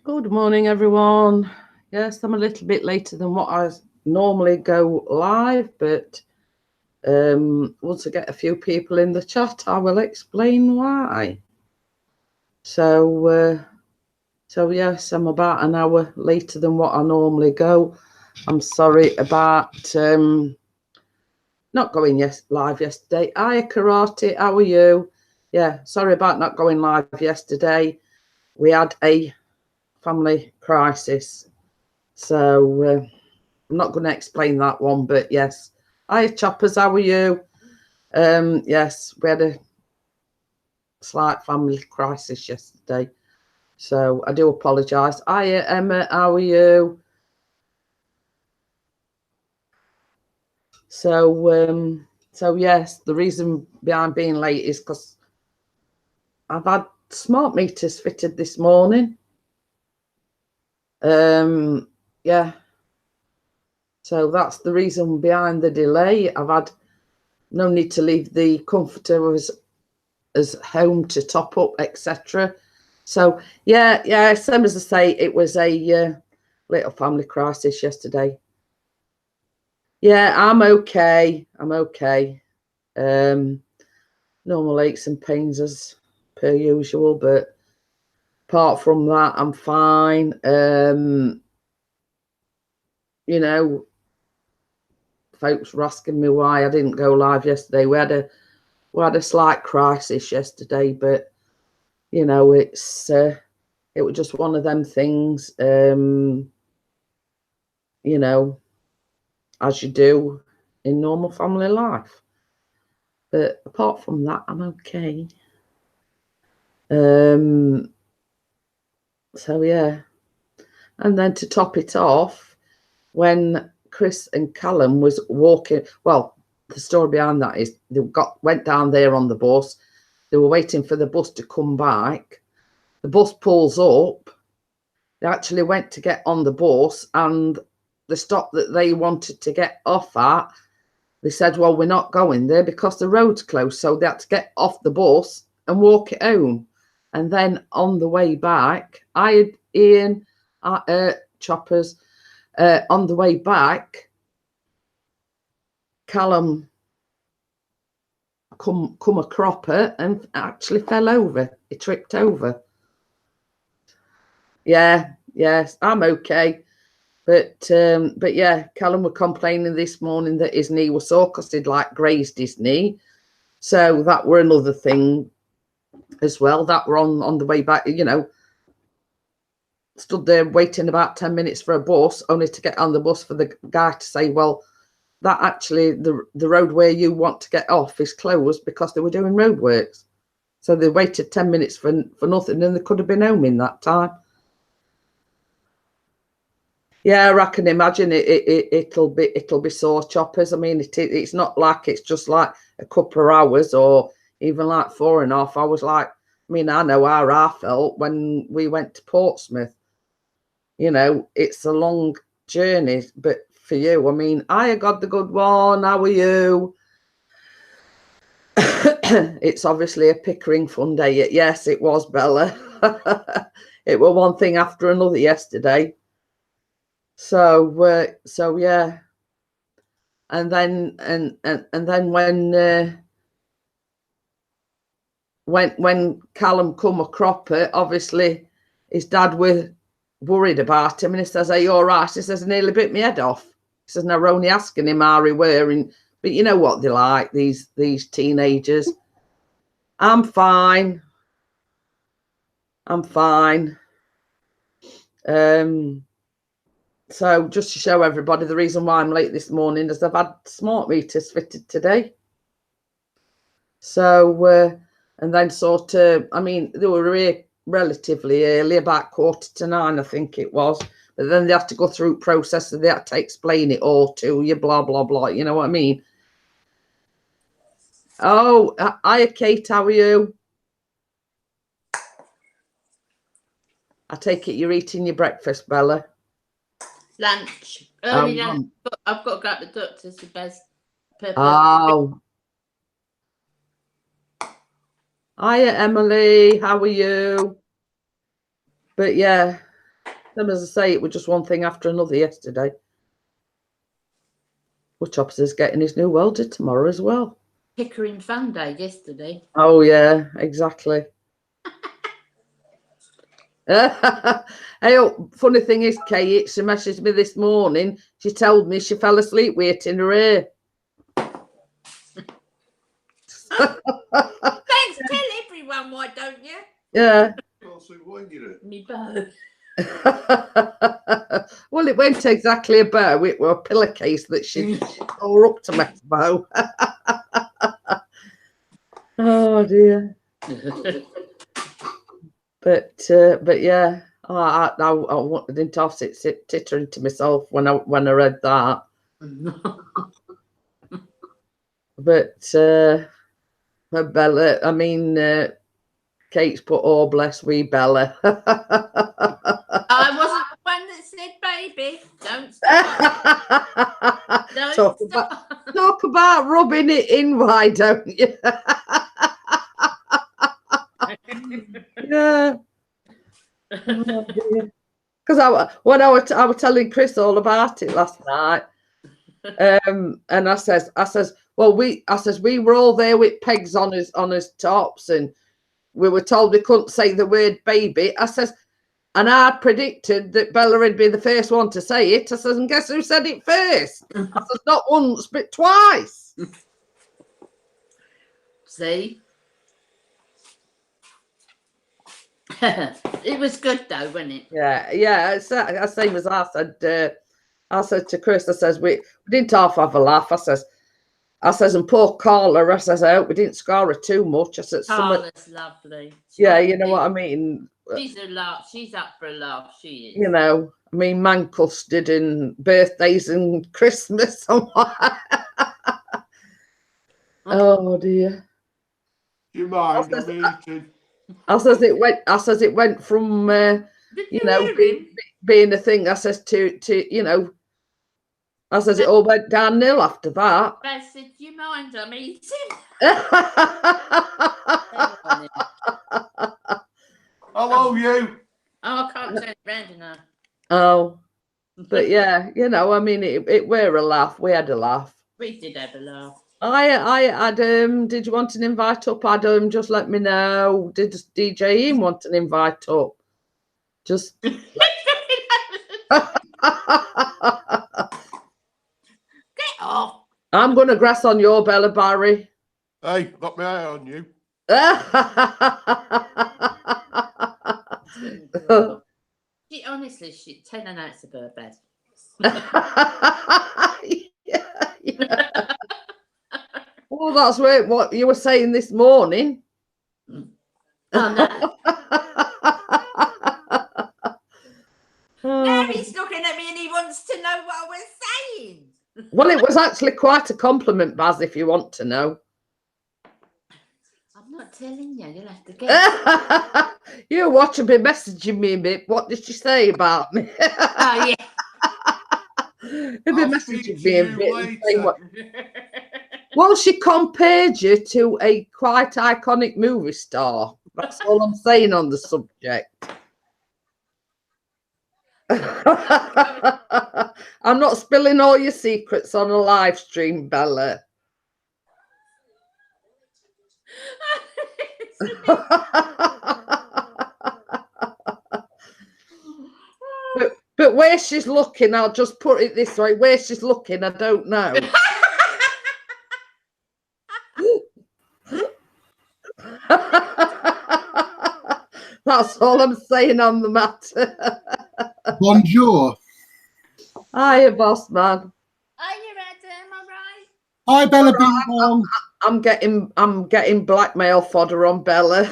Good morning, everyone. Yes, I'm a little bit later than what I normally go live, but once I get a few people in the chat, I will explain why. So yes, I'm about an hour later than what I normally go. I'm sorry about not going live yesterday. Hiya, Karate. How are you? Yeah, sorry about not going live yesterday. We had a family crisis. So I'm not going to explain that one, but yes. Hi, Choppers, how are you? Yes, we had a slight family crisis yesterday, so I do apologise. Hi, Emma, how are you? So yes, the reason behind being late is because I've had smart meters fitted this morning. Yeah, so that's the reason behind the delay. I've had no need to leave the comforter as home to top up, etc. So yeah, same as I say, it was a little family crisis yesterday. Yeah, I'm okay. I'm okay. Normal aches and pains as per usual, but apart from that, I'm fine. You know, folks were asking me why I didn't go live yesterday. We had a slight crisis yesterday, but you know, it was just one of them things. You know, as you do in normal family life. But apart from that, I'm okay. So yeah. And then to top it off, when Chris and Callum was walking, well, the story behind that is they went down there on the bus. They were waiting for the bus to come back. The bus pulls up. They actually went to get on the bus, and the stop that they wanted to get off at, they said, well, we're not going there because the road's closed. So they had to get off the bus and walk it home. And then on the way back, I had Ian, Choppers, on the way back, Callum come a cropper and actually fell over. He tripped over. Yeah, yes, I'm okay. But yeah, Callum were complaining this morning that his knee was sore because he'd like grazed his knee. So that were another thing as well. That were on the way back, stood there waiting about 10 minutes for a bus, only to get on the bus for the guy to say, well, that actually the road where you want to get off is closed because they were doing roadworks. So they waited 10 minutes for nothing, and they could have been home in that time. Yeah, I can imagine it'll be sore, Choppers. I mean, it's not like it's just like a couple of hours or even like 4.5 hours. Like, I mean, I know how I felt when we went to Portsmouth. It's a long journey, but for you, I mean, I got the good one. How are you? It's obviously a Pickering fun day. Yes, it was, Bella. It was one thing after another yesterday. So yeah, and then when Callum come a cropper, obviously his dad were worried about him, and he says, "Are you all right?" He says, "I nearly bit my head off." He says, "Now Roni asking him how he were, but you know what they're like, these teenagers." I'm fine. I'm fine. So just to show everybody the reason why I'm late this morning is I've had smart meters fitted today. So and then sort of, I mean, they were here relatively early, about 8:45, I think it was. But then they have to go through process, and they have to explain it all to you, blah blah blah. You know what I mean? Oh, hiya, Kate. How are you? I take it you're eating your breakfast, Bella. Lunch. Early lunch. I've got to go up the doctor's the best purpose. Oh. Hiya, Emily. How are you? But yeah. Then, as I say, it was just one thing after another yesterday. Which officer's getting his new welder tomorrow as well. Pickering Fun Day yesterday. Oh, yeah, exactly. Hey, funny thing is, Kate, she messaged me this morning. She told me she fell asleep waiting her ear. Thanks, tell everyone, why don't you? Yeah. Me both. Well, it went exactly a bow. It was a pillowcase that she tore up to make a bow. Oh dear. But yeah, I didn't half sit tittering to myself when I read that. But Bella, I mean, Kate's put, "Oh bless wee Bella." I wasn't the one that said baby. Don't stop. Don't stop. Talk about rubbing it in, why don't you? Yeah. Because when I was telling Chris all about it last night, and I says, well, we were all there with pegs on his tops, and we were told we couldn't say the word baby. I says, and I predicted that Bella would be the first one to say it. I says, and guess who said it first? I says, not once, but twice. See? It was good though, wasn't it? Yeah. Same as I said to Chris, I says, we didn't half have a laugh. I says, and poor Carla, I says, I hope we didn't scar her too much. I said, Carla's lovely. Yeah, you know what I mean? She's a laugh. She's up for a laugh. She is. You know, I mean, man custard and birthdays and Christmas. Oh dear. You mind? I'm eating. I says it went from you know being a thing. I says to you know. I says it all went downhill after that. I said, "Do you mind? I'm eating." Hello, you. Oh, I can't turn it round enough. Oh, but yeah, you know, I mean, it were a laugh. We had a laugh. We did have a laugh. I Adam, did you want an invite up, Adam? Just let me know. Did DJ Ian want an invite up? Just Get off. I'm gonna grass on your Bella Barry. Hey, got my eye on you. She 10 nights of her bed. Yeah. Well, that's what you were saying this morning. Oh no. Now he's looking at me and he wants to know what I was saying. Well, it was actually quite a compliment, Baz, if you want to know. I'm not telling you. You'll have to guess. You watch her be messaging me a bit. What did she say about me? Oh, yeah. Be messaging me a bit and saying what... Well, she compared you to a quite iconic movie star. That's all I'm saying on the subject. I'm not spilling all your secrets on a live stream, Bella. but where she's looking, I'll just put it this way, where she's looking, I don't know. That's all I'm saying on the matter. Bonjour. Hiya, boss man. Are you Adam? All right? Hi, Bella Bing Bong. I'm getting blackmail fodder on Bella.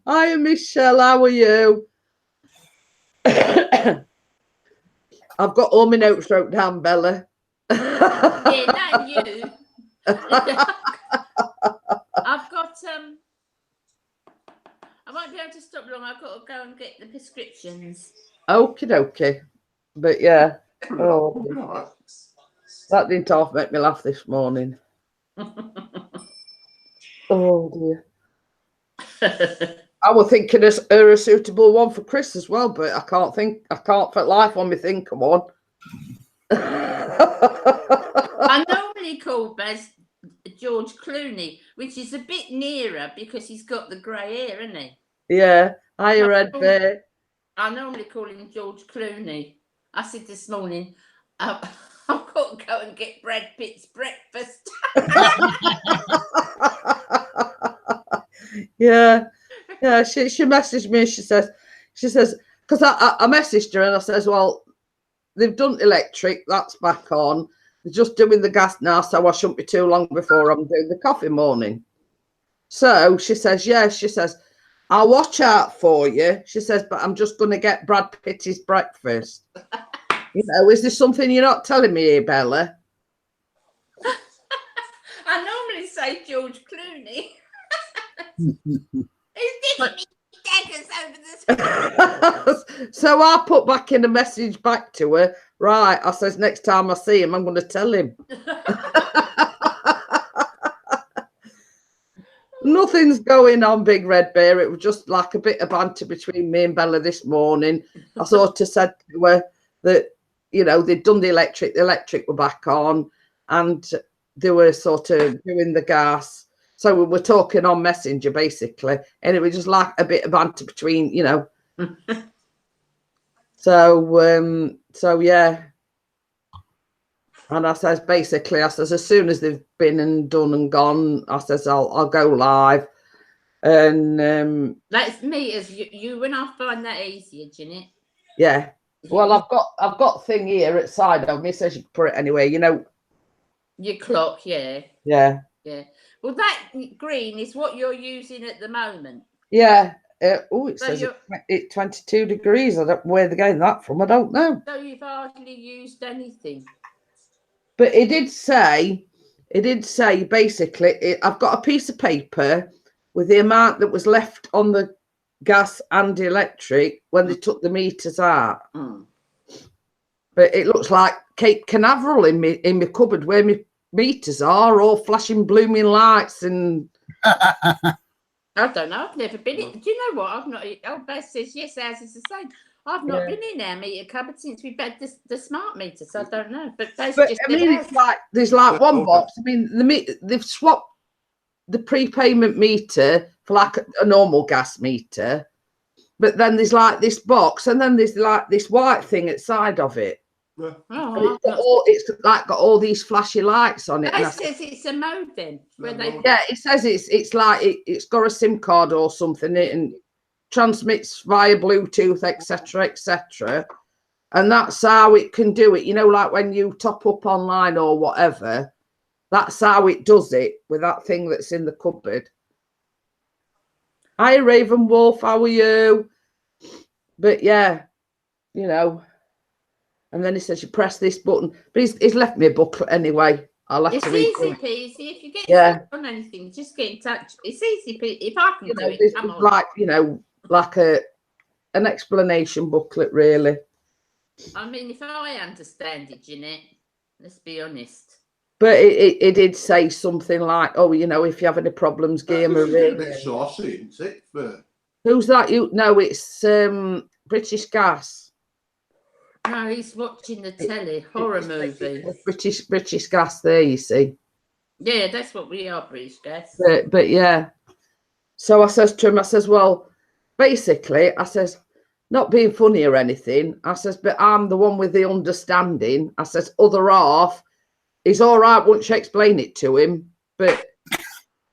Hiya, Michelle. How are you? I've got all my notes wrote down, Bella. Yeah, not you. I've got I won't be able to stop long. I've got to go and get the prescriptions. Okie dokie. But yeah. Oh, that didn't half make me laugh this morning. Oh dear. I was thinking of her a suitable one for Chris as well, but I can't for life on me think of one. I normally call Baz George Clooney, which is a bit nearer because he's got the grey hair, isn't he? Yeah, hi, Red Bear. I normally call him George Clooney. I said this morning, I've got to go and get Brad Pitt's breakfast. Yeah. She messaged me. She says, because I messaged her and I says, well, they've done electric, that's back on. They're just doing the gas now, so I shouldn't be too long before I'm doing the coffee morning. So she says, yes. She says, I'll watch out for you. She says, but I'm just going to get Brad Pitt's breakfast. You know, is there something you're not telling me here, Bella? I normally say George Clooney. He's giving me daggers over the screen. So I put back in a message back to her. Right, I says, next time I see him, I'm going to tell him. Nothing's going on, Big Red Bear. It was just like a bit of banter between me and Bella this morning. I sort of said to her that, you know, they'd done the electric were back on, and they were sort of doing the gas. So we were talking on Messenger, basically, and it was just like a bit of banter between, you know. So yeah. And I says, basically, I says, as soon as they've been and done and gone, I says, I'll go live. And that's me as you when I find that easier, Jeanette. Yeah. Well, I've got thing here at side of me. It says you can put it anywhere, you know. Your clock, yeah. Yeah. Yeah. Well, that green is what you're using at the moment. Yeah. It so says it's 22 degrees. I don't know where they're getting that from. I don't know. So you've hardly used anything. But it did say basically, I've got a piece of paper with the amount that was left on the gas and electric when they took the meters out. But it looks like Cape Canaveral in my cupboard where my meters are, all flashing blooming lights and I don't know. I've never been in. Do you know what? I've not. Oh, Beth says yes. Ours is the same. I've not been in our meter cupboard since we've had the smart meter, so I don't know. But Beth just I mean, it's like there's like one box. I mean, they've swapped the prepayment meter for like a normal gas meter, but then there's like this box, and then there's like this white thing at side of it. Oh, it's like got all these flashy lights on it. It says it's a modem. It says it's like it's got a SIM card or something, and transmits via Bluetooth, etc., and that's how it can do it. You know, like when you top up online or whatever, that's how it does it with that thing that's in the cupboard. Hi, Raven Wolf, how are you? But yeah, you know. And then he says, you press this button. But he's left me a booklet anyway. I'll have to read it. It's easy peasy. If you get on anything, just get in touch. It's easy peasy. If I can do it, it's like, you know, like an explanation booklet, really. I mean, if I understand it, Jeanette, let's be honest. But it did say something like, oh, you know, if you have any problems, give him a ring. A bit saucy, isn't it? For... Who's that? You? No, it's British Gas. No, he's watching the telly, horror movie. British Gas there, you see. Yeah, that's what we are, British Gas. But yeah. So I says to him, I says, well, basically, I says, not being funny or anything, I says, but I'm the one with the understanding. I says, other half, he's all right once you explain it to him, but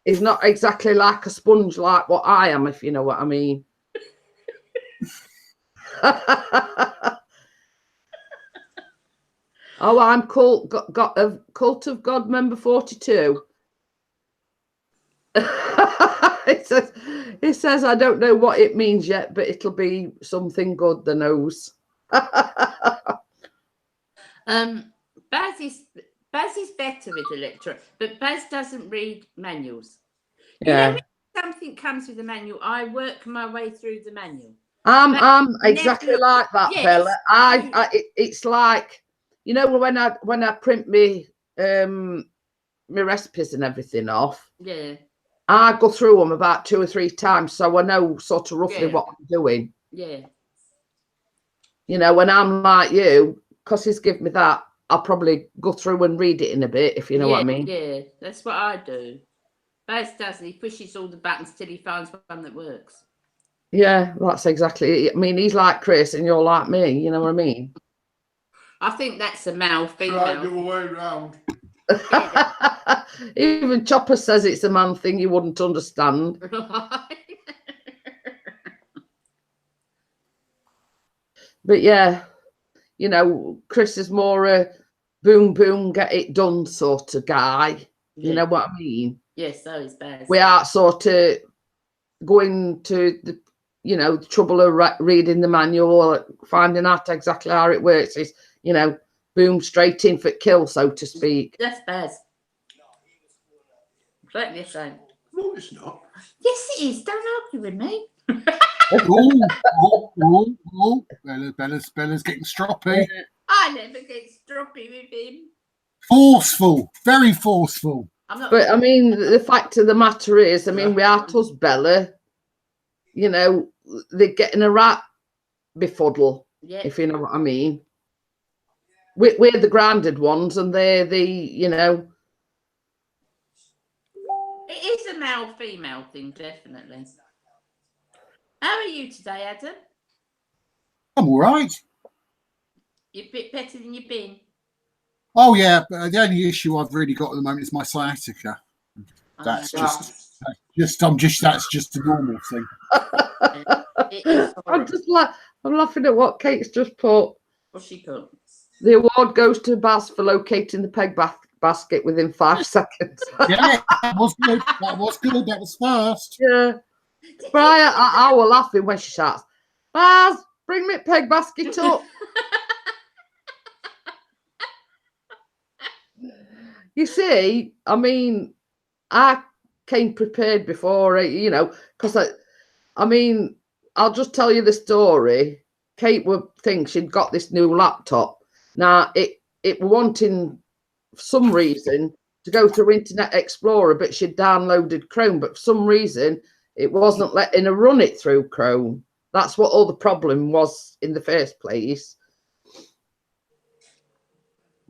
he's not exactly like a sponge like what I am, if you know what I mean. Oh, I'm Cult of God member 42. It says, I don't know what it means yet, but it'll be something good, the nose. Baz is better with electric, but Baz doesn't read manuals. Yeah. You know, when something comes with a manual, I work my way through the manual. I'm exactly like that, yes. Bella. It's like, you know, when I print me my recipes and everything off. Yeah. I go through them about 2 or 3 times, so I know sort of roughly Yeah. what I'm doing. Yeah. You know, when I'm like you, because he's given me that, I'll probably go through and read it in a bit, if you know what I mean. Yeah, that's what I do. Baz doesn't. He pushes all the buttons till he finds one that works. Yeah, that's exactly it. I mean, he's like Chris and you're like me, you know what I mean? I think that's a male, Try the other female. way round. Even Chopper says it's a man thing you wouldn't understand. But yeah, you know, Chris is more a boom, boom, get it done sort of guy. You know what I mean? Yes, so is Baz. We are sort of going to the, you know, the trouble of reading the manual or finding out exactly how it works. Is, you know, boom, straight in for kill, so to speak. That's Baz. Exactly the same. No, it's not. Yes, it is. Don't argue with me. Bella's getting stroppy. I never get stroppy with him. Forceful, very forceful. I'm not. But I mean, the fact of the matter is, I mean, we are us Bella, you know, they're getting a rat befuddle, if you know what I mean. We're the grounded ones, and they're the, you know. It is a male-female thing, definitely. How are you today, Adam? I'm all right. You're a bit better than you've been. Oh yeah, but the only issue I've really got at the moment is my sciatica. That's just that's just a normal thing. I'm laughing at what Kate's just put. What's she put? The award goes to Baz for locating the peg basket within 5 seconds. Yeah, that was good. That was good. That was fast. Yeah. But I was laughing when she shouts, Baz, bring me peg basket up. You see, I mean, I came prepared before, you know, because I mean, I'll just tell you the story. Kate would think she'd got this new laptop. Now, it wanting, for some reason, to go through Internet Explorer, but she'd downloaded Chrome, but for some reason, it wasn't letting her run it through Chrome. That's what all the problem was in the first place.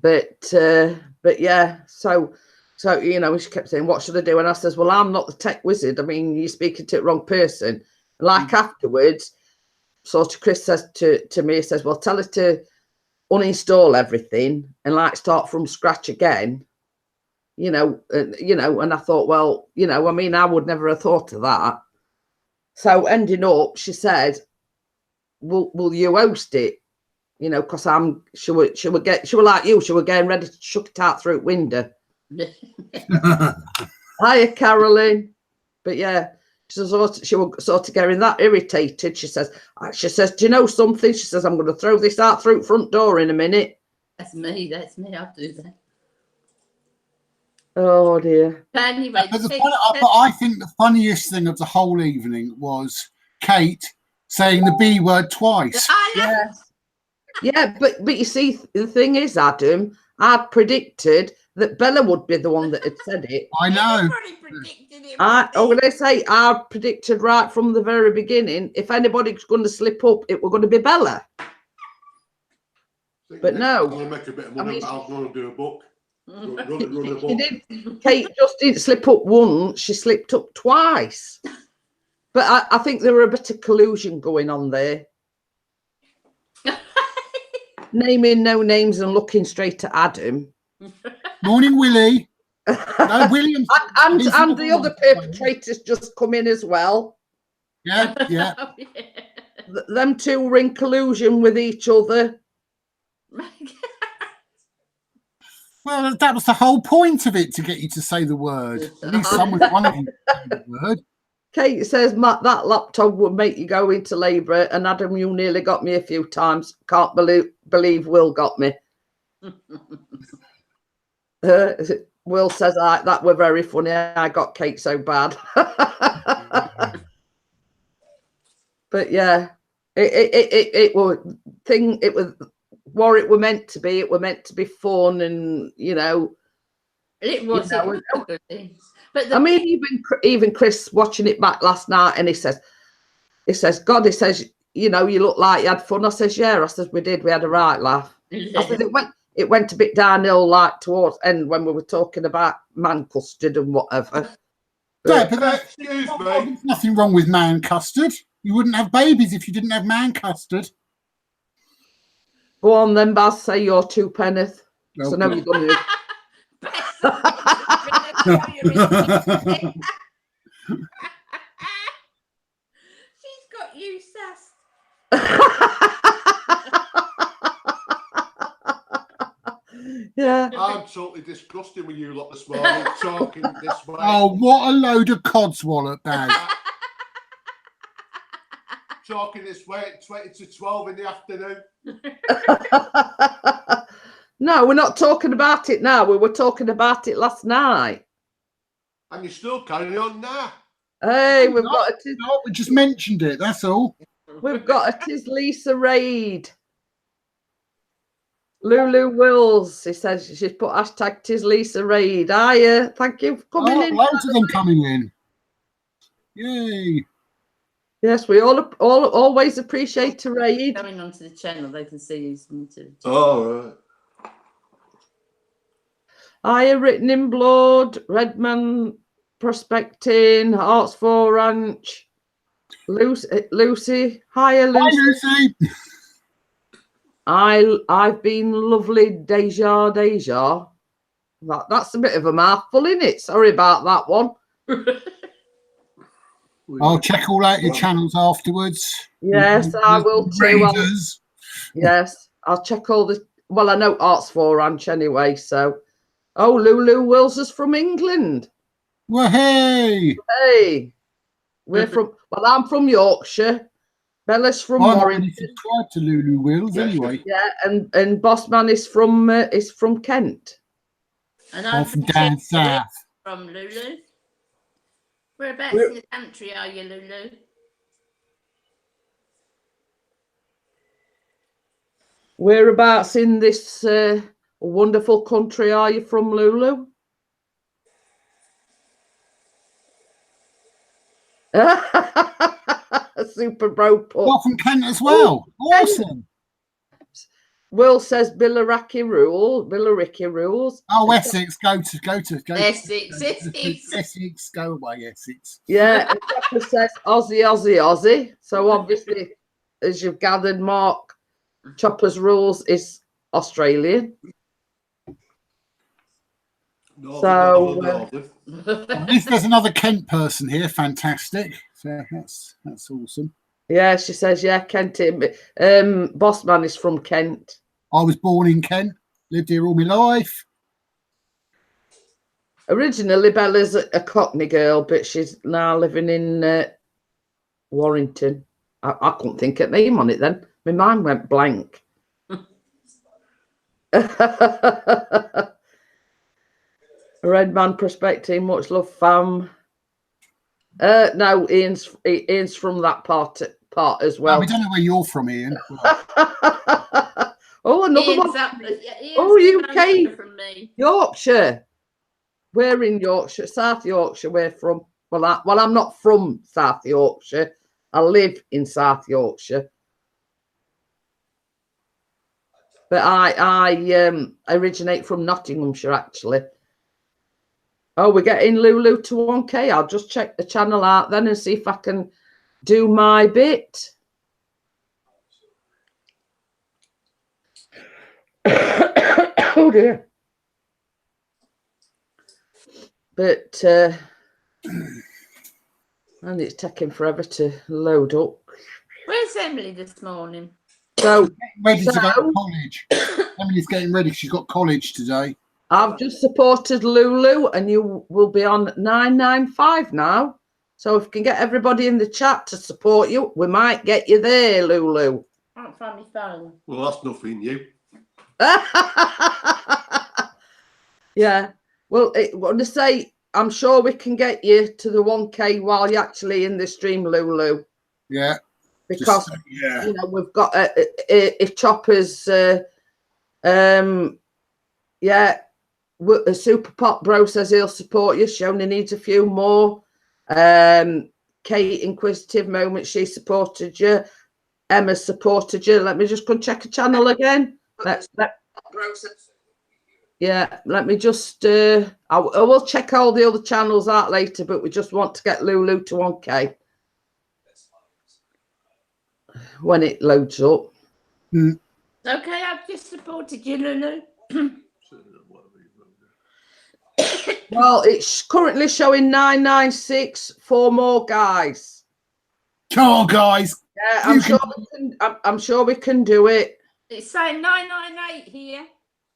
But yeah, so you know, she kept saying, what should I do? And I says, well, I'm not the tech wizard. I mean, you're speaking to the wrong person. And like afterwards, sort of Chris says to me, he says, well, tell her to uninstall everything and like start from scratch again. You know, and I thought, well, you know, I mean, I would never have thought of that. So ending up, she said, will you host it? You know, because she were like you, she were getting ready to chuck it out through the window. Hiya, Carolyn. But yeah, she was sort of getting that irritated. She says, do you know something? She says, I'm going to throw this out through the front door in a minute. That's me. I'll do that. Oh dear. Anyway, but I think the funniest thing of the whole evening was Kate saying the B word twice. Yes. Yeah, but you see, the thing is, Adam, I predicted that Bella would be the one that had said it. I know. When I say I predicted right from the very beginning, if anybody's going to slip up, it were going to be Bella. But no. I'm going to make a bit of money, but I'm going to do a book. Run a book. Kate just didn't slip up once, she slipped up twice. But I think there were a bit of collusion going on there. Naming no names and looking straight at Adam. Morning, Willie. No, William. and the other perpetrators just come in as well. Yeah. Them two were in collusion with each other. Well, that was the whole point of it, to get you to say the word. At least someone wanted you to say the word. Kate says, Matt, that laptop will make you go into labour. And Adam, you nearly got me a few times. Can't believe Will got me. Will says, that were very funny. I got Kate so bad. But yeah, it was what it were meant to be. It were meant to be fun, and you know, it was. But I mean, even Chris watching it back last night, and he says, God, he says, you know, you look like you had fun. I says, yeah. I says, we did. We had a right laugh. I said, it went a bit downhill, like towards end when we were talking about man custard and whatever. Yeah, but there's nothing wrong with man custard. You wouldn't have babies if you didn't have man custard. Go on then, Baz, say your 2 penneth. Oh, so now you're going to. She's got you sassed. Yeah. I'm totally disgusted with you lot this morning, talking this way. Oh, what a load of codswallop, Baz. Talking this way at 20 to 12 in the afternoon. No, we're not talking about it now. We were talking about it last night. And you're still carrying on now. Hey, we've No, got no, we just mentioned it, that's all. We've got a Tis Lisa Raid. Lulu Wills, he says she's put hashtag Tis Lisa Raid. Hiya, thank you for coming in. Loads of them coming in. Yay. Yes, we all always appreciate a raid. Coming onto the channel, they can see who's muted. Oh, right. Hiya, Written in Blood, Redman Prospecting, Hearts 4 Ranch, Lucy. Hiya, Lucy. Hi, Lucy. I've been lovely, Deja. That's a bit of a mouthful, isn't it? Sorry about that one. I'll check all out your channels afterwards. Yes, I will too. Yes, I'll check all the. Well, I know Arts 4 Ranch anyway, so. Oh, Lulu Wills is from England. Well, hey. Hey, we're from. Well, I'm from Yorkshire. Bella's from I'm Warrington. subscribed to Lulu Wills anyway. Yeah, and Bossman is from Kent. And I'm from down south. From Lulu. Whereabouts in the country are you, Lulu? Whereabouts in this wonderful country are you from, Lulu? Super bro put. Well, from Kent as well. Awesome. Will says Billericay rules. Oh, Essex, go. Essex. Essex, go away, Essex. Yeah, and Pepper says Aussie. So obviously, as you've gathered, Mark, Chopper's rules is Australian. So at least there's another Kent person here. Fantastic. So that's awesome. Yeah, she says, yeah, Kent. Bossman is from Kent. I was born in Kent, lived here all my life. Originally, Bella's a Cockney girl, but she's now living in Warrington. I couldn't think of name on it then. My mind went blank. Red Man Prospecting, much love, fam. No, Ian's from that part as well. No, we don't know where you're from, Ian. Oh, another Ian's one. Ian's UK, from me. Yorkshire. We're in Yorkshire, South Yorkshire. We're from. Well, I'm not from South Yorkshire. I live in South Yorkshire, but I originate from Nottinghamshire, actually. Oh, we're getting Lulu to 1K. I'll just check the channel out then and see if I can do my bit. Oh dear. But and it's taking forever to load up. Where's Emily this morning? So ready to go to college. Emily's getting ready. She's got college today. I've just supported Lulu, and you will be on 995 now. So if you can get everybody in the chat to support you, we might get you there, Lulu. I can't find my phone. Well, that's nothing new. Yeah. Well, I want to say, I'm sure we can get you to the 1K while you're actually in the stream, Lulu. Yeah. Because you know we've got if Chopper's yeah. Super Pop Bro says he'll support you. She only needs a few more. Kate, Inquisitive Moment, she supported you. Emma supported you. Let me just go check a channel again. Yeah, let me just, I will check all the other channels out later, but we just want to get Lulu to 1K when it loads up. Okay, I've just supported you, Lulu. Well, it's currently showing 996. 4 more, guys. Come on, guys. Yeah, I'm sure we can do it. It's saying 998 here.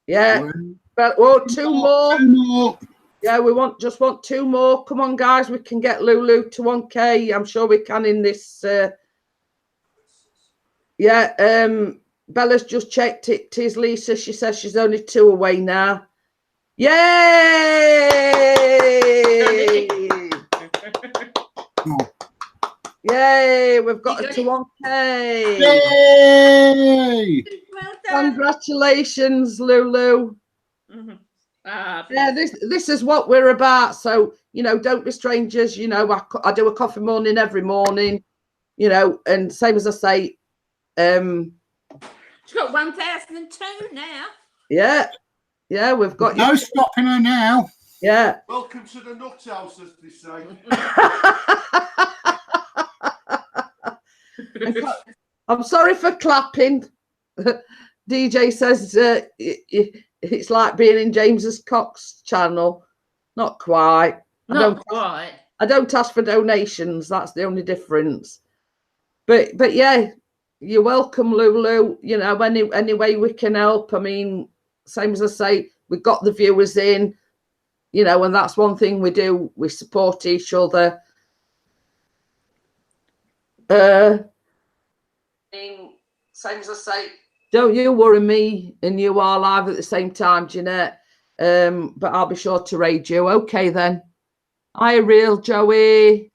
Yeah, but well, 2 more. 2 more. Yeah, we just want 2 more. Come on, guys, we can get Lulu to 1K. I'm sure we can in this. Bella's just checked it. Tis Lisa. She says she's only 2 away now. Yay! Yay! We've got her to 1K. Yay! Well done. Congratulations, Lulu. Yeah, this is what we're about. So, don't be strangers. I do a coffee morning every morning, and same as I say, she's got 1002 now. Yeah, we've got no stopping her now. Yeah. Welcome to the nut house, as they say. I'm sorry for clapping. DJ says it's like being in James's Cox channel. Not quite. Not quite. I don't ask for donations. That's the only difference. But yeah, you're welcome, Lulu. Any way we can help. I mean, same as I say, we've got the viewers in, and that's one thing we do. We support each other. Same as I say, don't you worry me, and you are live at the same time, Jeanette. But I'll be sure to raid you. Okay then. Hi, real Joey.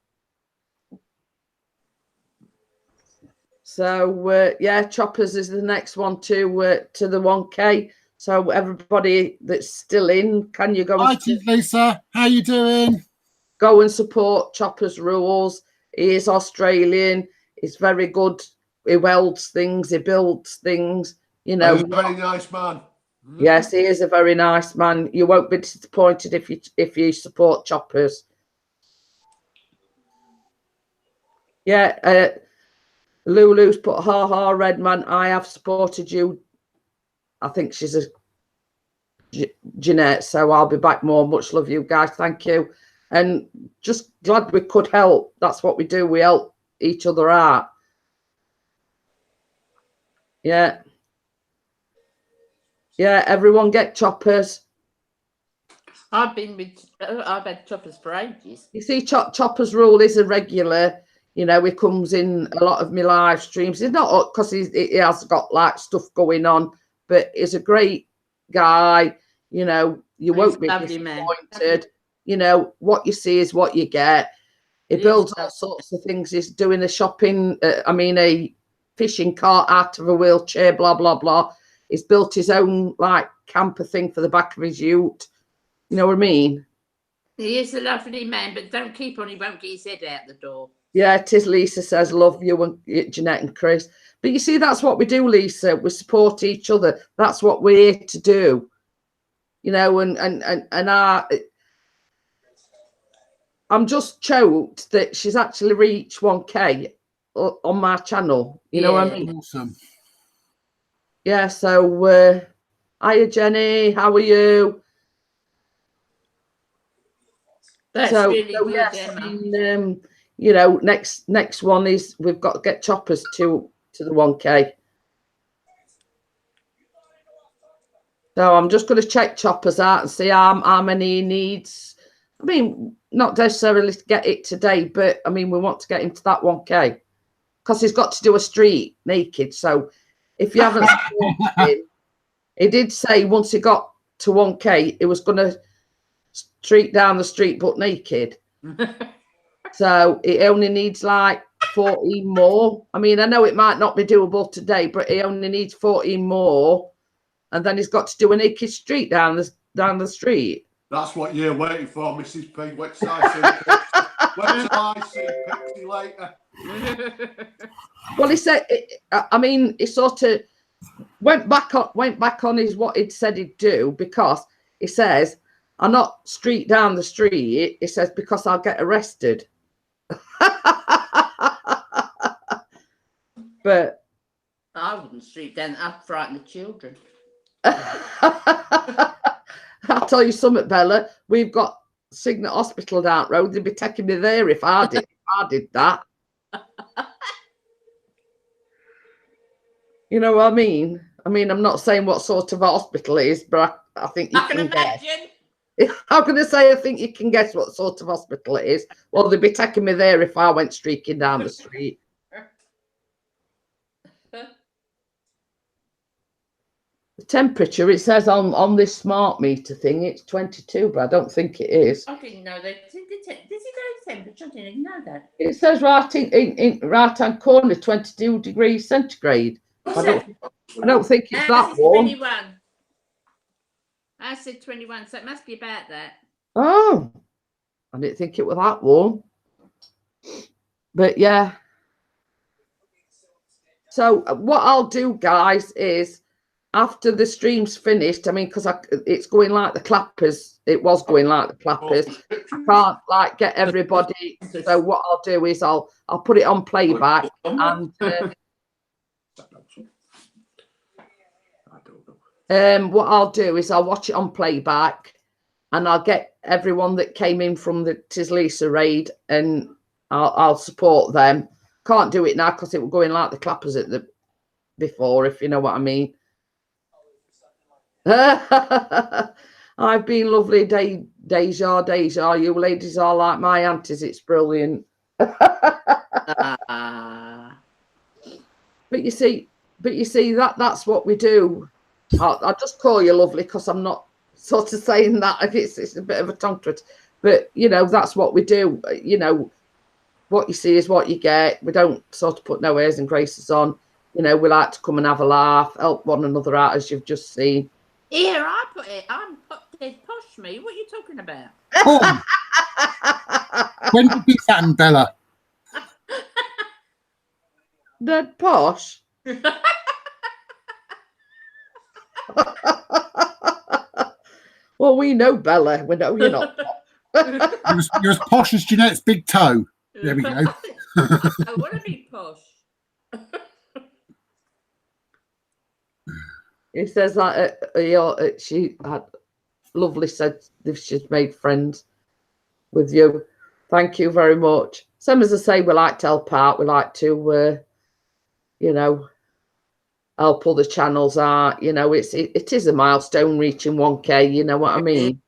So yeah, Choppers is the next one to the 1K. So everybody that's still in, can you go? Hi, Lisa. How you doing? Go and support Choppers Rules. He is Australian. He's very good. He welds things. He builds things. He's a very nice man. Yes, he is a very nice man. You won't be disappointed if you support Choppers. Yeah, Lulu's put ha Redman. I have supported you. I think she's a Jeanette, so I'll be back more. Much love, you guys. Thank you, and just glad we could help. That's what we do. We help each other out. Yeah. Yeah, everyone get Choppers. I've had Choppers for ages. You see, Choppers Rule is a regular. He comes in a lot of my live streams. He's not because he has got like stuff going on, but he's a great guy. You won't be disappointed. What you see is what you get. He builds all sorts of things. He's doing a shopping. A fishing cart out of a wheelchair. Blah blah blah. He's built his own like camper thing for the back of his ute. You know what I mean? He is a lovely man, but don't keep on. He won't get his head out the door. Yeah, Tis Lisa says, love you and Jeanette and Chris. But you see, that's what we do, Lisa. We support each other. That's what we're here to do. I'm just choked that she's actually reached 1K on my channel. You know what I mean? Awesome. Yeah, so hiya, Jenny. How are you? That's really good, Emma. Next one is we've got to get Choppers to the 1K. So I'm just going to check Choppers out and see how many he needs. I mean, not necessarily to get it today, but I mean, we want to get him to that 1K because he's got to do a street naked. So if you haven't supported him, he did say once he got to 1K, he was going to street down the street but naked. So it only needs like 14 more. I mean, I know it might not be doable today, but he only needs 14 more. And then he's got to do a naked street down down the street? That's what you're waiting for, Mrs. P. Wait till I see pics. Wait till I see Pixie later. Well, he said, I mean, he sort of went back on his what he'd said he'd do, because he says, I'm not street down the street. He says, because I'll get arrested. But I wouldn't street down. I'd frighten the children. I'll tell you something, Bella. We've got Signet Hospital down the road. They'd be taking me there if I did that. You know what I mean? I mean, I'm not saying what sort of a hospital it is, but I think you can guess. I'm going to say I think you can guess what sort of hospital it is. Well, they'd be taking me there if I went streaking down the street. The temperature, it says on this smart meter thing, it's 22, but I don't think it is. I didn't know that. Does it go temperature? I didn't even know that. It says right in right-hand corner, 22 degrees centigrade. I don't think it's that warm. 21. I said 21, so it must be about that. Oh, I didn't think it was that warm. But yeah. So what I'll do, guys, is after the stream's finished, I mean, because it's going like the clappers. It was going like the clappers. I can't like get everybody. So what I'll do is I'll put it on playback, and what I'll do is I'll watch it on playback, and I'll get everyone that came in from the Tis Lisa raid, and I'll support them. Can't do it now because it was going like the clappers at the before, if you know what I mean. I've been lovely, Deja. You ladies are like my aunties. It's brilliant. But you see that's what we do. I'll just call you lovely because I'm not sort of saying that. It's a bit of a tongue twister, but you know that's what we do. You know, what you see is what you get. We don't sort of put no airs and graces on. You know, we like to come and have a laugh, help one another out, as you've just seen. Here, I put it. There's posh me. What are you talking about? Oh. When did this happen, Bella? The posh. Well, we know Bella. We know you're not. You're as posh as Jeanette's big toe. There we go. I want to be posh. He says that she had lovely said she's made friends with you. Thank you very much. Some as I say, we like to help out. We like to, you know, help other channels out. You know, it is a milestone reaching 1K. You know what I mean?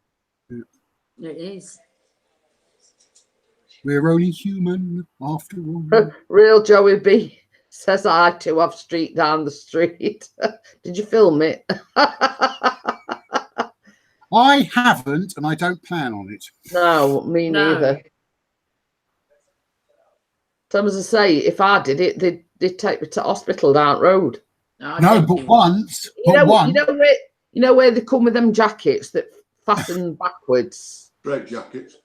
It is. We're only human after all. Real Joey B says I too have street down the street. Did you film it? I haven't, and I don't plan on it. No, me neither. Some as I say, if I did it, they'd take me to hospital down the road. No, but once. You know where they come with them jackets that fasten backwards. Straight jackets.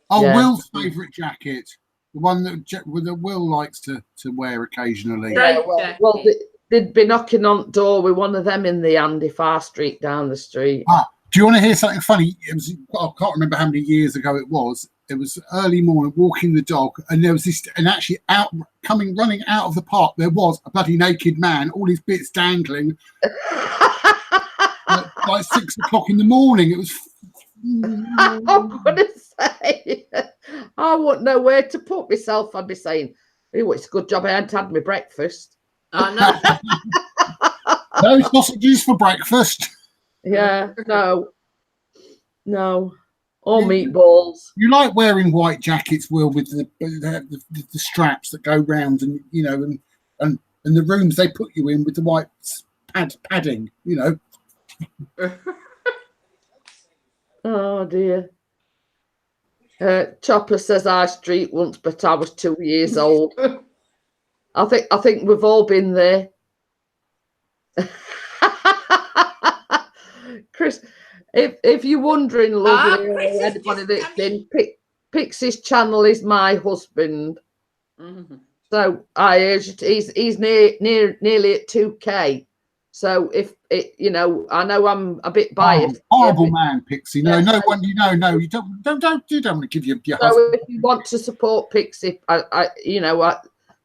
Oh, Yeah. Will's favourite jacket. The one that Will likes to wear occasionally. Yeah, well, they'd be knocking on the door with one of them in the hand if I street down the street. Do you want to hear something funny? I can't remember how many years ago it was. It was early morning, walking the dog, and there was this, and actually running out of the park, there was a bloody naked man, all his bits dangling, like 6 o'clock in the morning. It was. I'm gonna say, I wouldn't know where to put myself. I'd be saying, "Oh, it's a good job I hadn't had my breakfast." I know. No sausages for breakfast. Yeah, no, or meatballs. You like wearing white jackets, Will, with the straps that go round, and you know, and the rooms they put you in with the white padding, you know. Oh dear. Chopper says I street once, but I was 2 years old. I think we've all been there. If you're wondering, lovely, Chris or has anybody just that's come been, Pixie's channel is my husband. Mhm. So he's nearly at 2K. So if it, you know, I know I'm a bit biased. Horrible man, Pixie. No, Yeah. no one. You know, you don't want to give your So husband. if you want to support Pixie,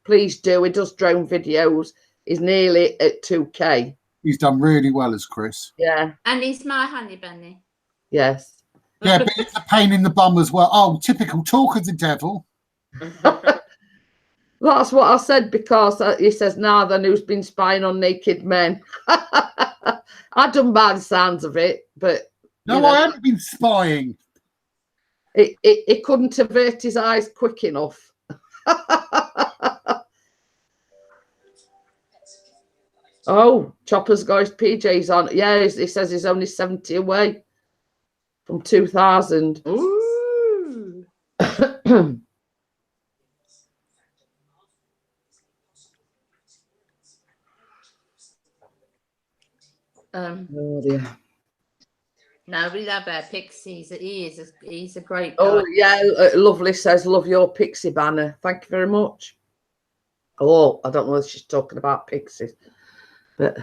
please do. He does drone videos. He's nearly at 2K. He's done really well as Chris. Yeah. And he's my honey bunny. Yes. Yeah, but it's a pain in the bum as well. Oh, typical talk of the devil. That's what I said, because he says, Nathan, who's been spying on naked men. I don't by the sounds of it, but No, I haven't been spying. He couldn't avert his eyes quick enough. Oh, Chopper's got his PJs on. Yeah, he says he's only 70 away from 2000. Ooh. Oh dear. No, we love our Pixies. He's a great guy. Oh yeah, Lovely says, love your Pixie banner. Thank you very much. Oh, I don't know if she's talking about Pixies, but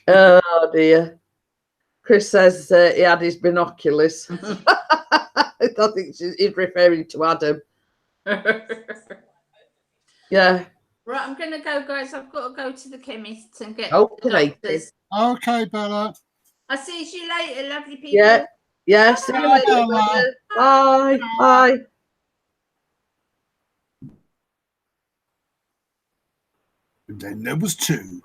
oh dear. Chris says he had his binoculars. I think he's referring to Adam. Yeah. Right, I'm going to go, guys. I've got to go to the chemist and get Okay. doctors. Okay, Bella. I'll see you later, lovely people. Yeah. Yeah. See you later. Bye. Bye. Bye. And then there was two.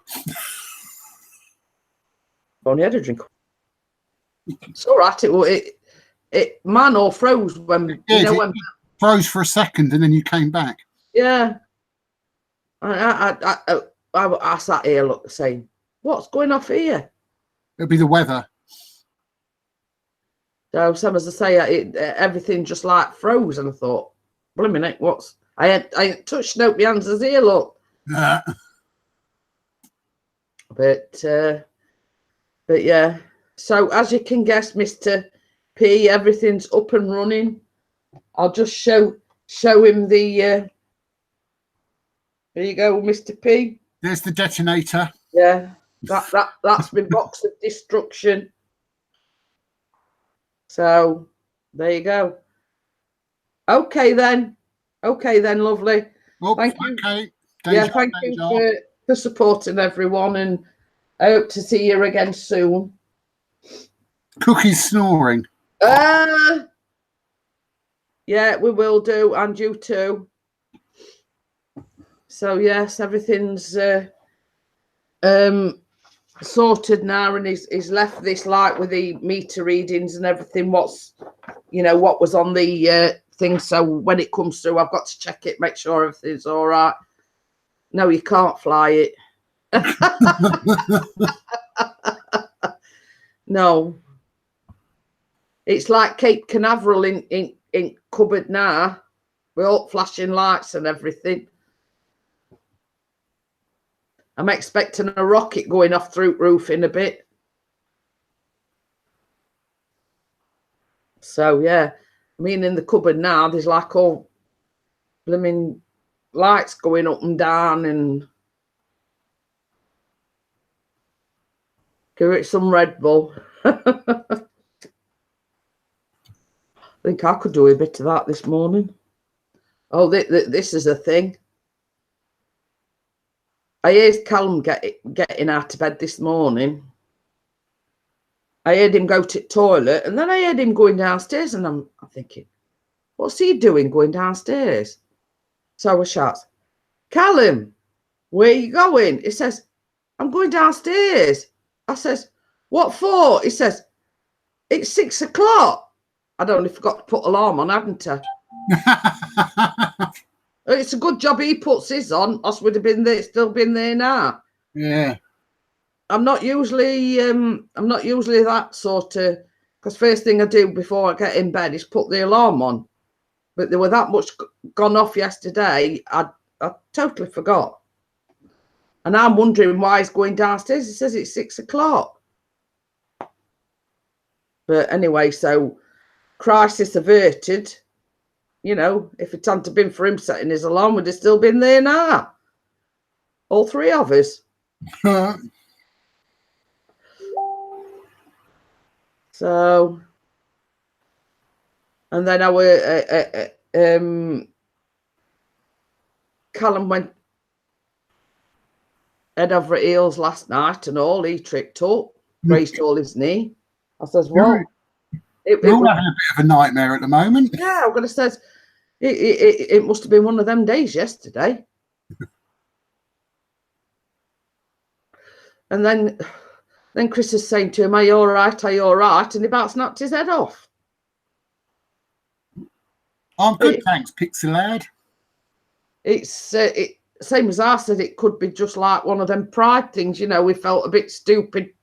Only had a drink. It's all right. It man or froze when It froze for a second and then you came back. Yeah. I sat here saying, what's going off here? It'll be the weather. So some as I say, everything just like froze, and I thought, wait a minute, what's I ain't touched out my hands as here, look. But yeah. So as you can guess, Mr. P, everything's up and running. I'll just show him the there you go, Mr. P. There's the detonator. Yeah. That's my box of destruction. So there you go. Okay then, lovely. Oh, Thank you. Okay. Yeah, thank you for supporting everyone, and I hope to see you again soon. Cookie's snoring. Yeah, we will do, and you too. So yes, everything's sorted now, and he's left this like with the meter readings and everything. What was on the thing. So when it comes through, I've got to check it, make sure everything's all right. No, you can't fly it. No. It's like Cape Canaveral in cupboard now. We're all flashing lights and everything. I'm expecting a rocket going off through roof in a bit. So yeah, I mean, in the cupboard now, there's like all blooming lights going up and down, and give it some Red Bull. I think I could do a bit of that this morning. Oh, this is a thing. I heard Callum getting out of bed this morning. I heard him go to the toilet, and then I heard him going downstairs, and I'm thinking, what's he doing going downstairs? So I shout, Callum, where are you going? He says, I'm going downstairs. I says, what for? He says, it's 6 o'clock. I'd only forgot to put alarm on, hadn't I? It's a good job he puts his on. Us would have been there, still been there now. Yeah. I'm not usually that sort of, because first thing I do before I get in bed is put the alarm on. But there were that much gone off yesterday. I totally forgot. And I'm wondering why he's going downstairs. He says it's 6 o'clock. But anyway, so crisis averted. You know, if it hadn't been for him setting his alarm, we'd have still been there now. All three of us. So, and then our Callum went head over heels last night and all. He tricked up, raised all his knee. I says, well, we're all having a bit of a nightmare at the moment. Yeah, I'm going to say it must have been one of them days yesterday. And then Chris is saying to him, "Are you all right? Are you all right?" And he about snapped his head off. I'm good, thanks, Pixie lad. It's same as I said. It could be just like one of them pride things. You know, we felt a bit stupid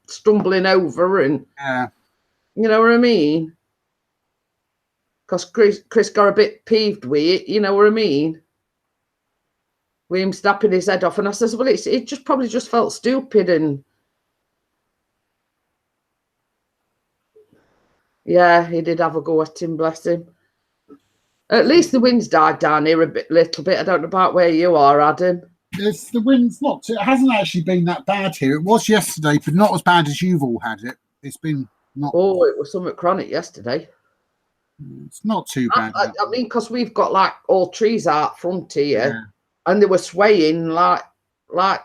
stumbling over, and you know what I mean. Because Chris got a bit peeved with it. You know what I mean. With him snapping his head off, and I says, "Well, it just probably just felt stupid." And yeah, he did have a go at him, bless him. At least the wind's died down here little bit. I don't know about where you are, Adam. The wind's not. It hasn't actually been that bad here. It was yesterday, but not as bad as you've all had it. It's been not. Oh, it was somewhat chronic yesterday. It's not too bad. I mean, because we've got like all trees out front here, and they were swaying like I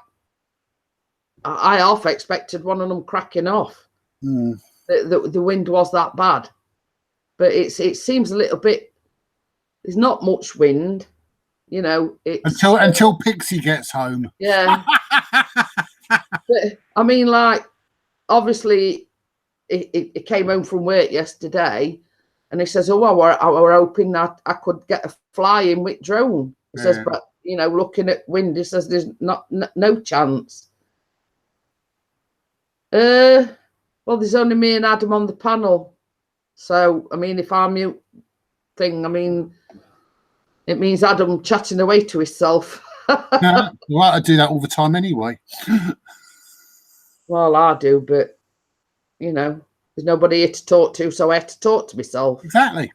half expected one of them cracking off. The wind was that bad, but it seems a little bit. There's not much wind, you know. It's, until Pixie gets home. Yeah. But, I mean, like, obviously, it came home from work yesterday, and he says, "Oh, I were hoping that I could get a fly in with drone." He says, "But you know, looking at wind, he says there's no chance." Well, there's only me and Adam on the panel, so I mean, if I mute thing, I mean, it means Adam chatting away to himself. Well, I do that all the time anyway. Well, I do, but you know, there's nobody here to talk to, so I had to talk to myself. Exactly.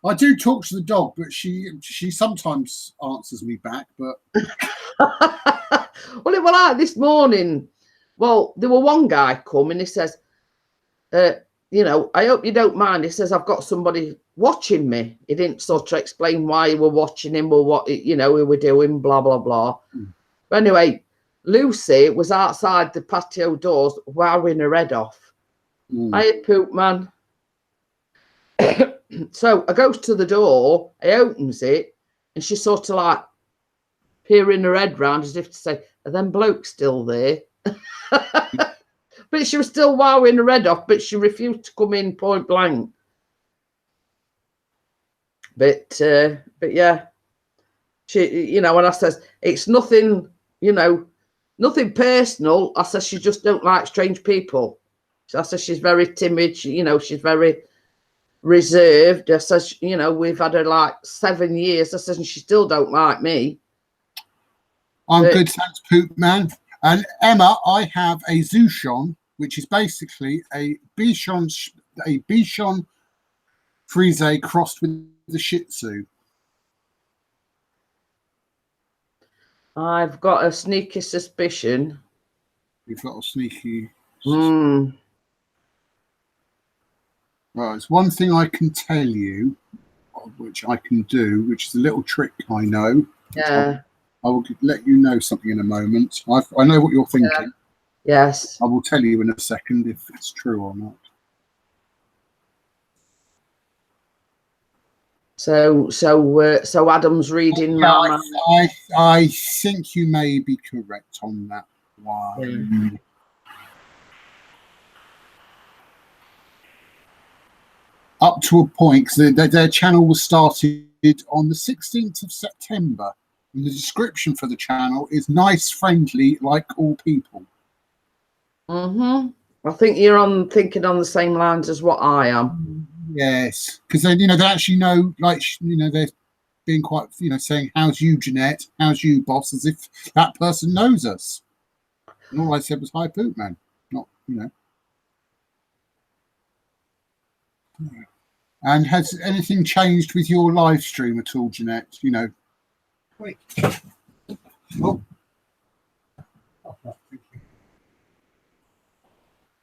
I do talk to the dog, but she sometimes answers me back. But well, it was like this morning. Well, there were one guy come and he says, you know, "I hope you don't mind." He says, "I've got somebody watching me." He didn't sort of explain why you were watching him or what, you know, we were doing, blah, blah, blah. But anyway, Lucy was outside the patio doors wowing her head off. I had poop, man. So I goes to the door, I opens it, and she's sort of like peering her head round as if to say, "Are them blokes still there?" But she was still wowing her head off, but she refused to come in point blank. But yeah, she, you know, when I says it's nothing, you know, nothing personal, I says she just don't like strange people. So I says she's very timid. She, you know, she's very reserved. I says, you know, we've had her like 7 years. I says, and she still don't like me. I'm good, thanks, poop man. And Emma, I have a Zuchon, which is basically a Bichon Frise crossed with the Shih Tzu. I've got a sneaky suspicion. You've got a sneaky. Mm. Well, it's one thing I can tell you, which I can do, which is a little trick I know. Yeah. I will let you know something in a moment. I know what you're thinking. Yeah. Yes. I will tell you in a second if it's true or not. So Adam's reading my mind. I think you may be correct on that one. Yeah. Up to a point, because their channel was started on the 16th of September. And the description for the channel is nice, friendly, like all people. I think you're thinking on the same lines as what I am. Yes, because they actually know, like, you know, being quite, saying, "How's you, Jeanette? How's you, boss?" As if that person knows us. And all I said was, "Hi, Poop Man." Not. And has anything changed with your live stream at all, Jeanette? Wait. Oh.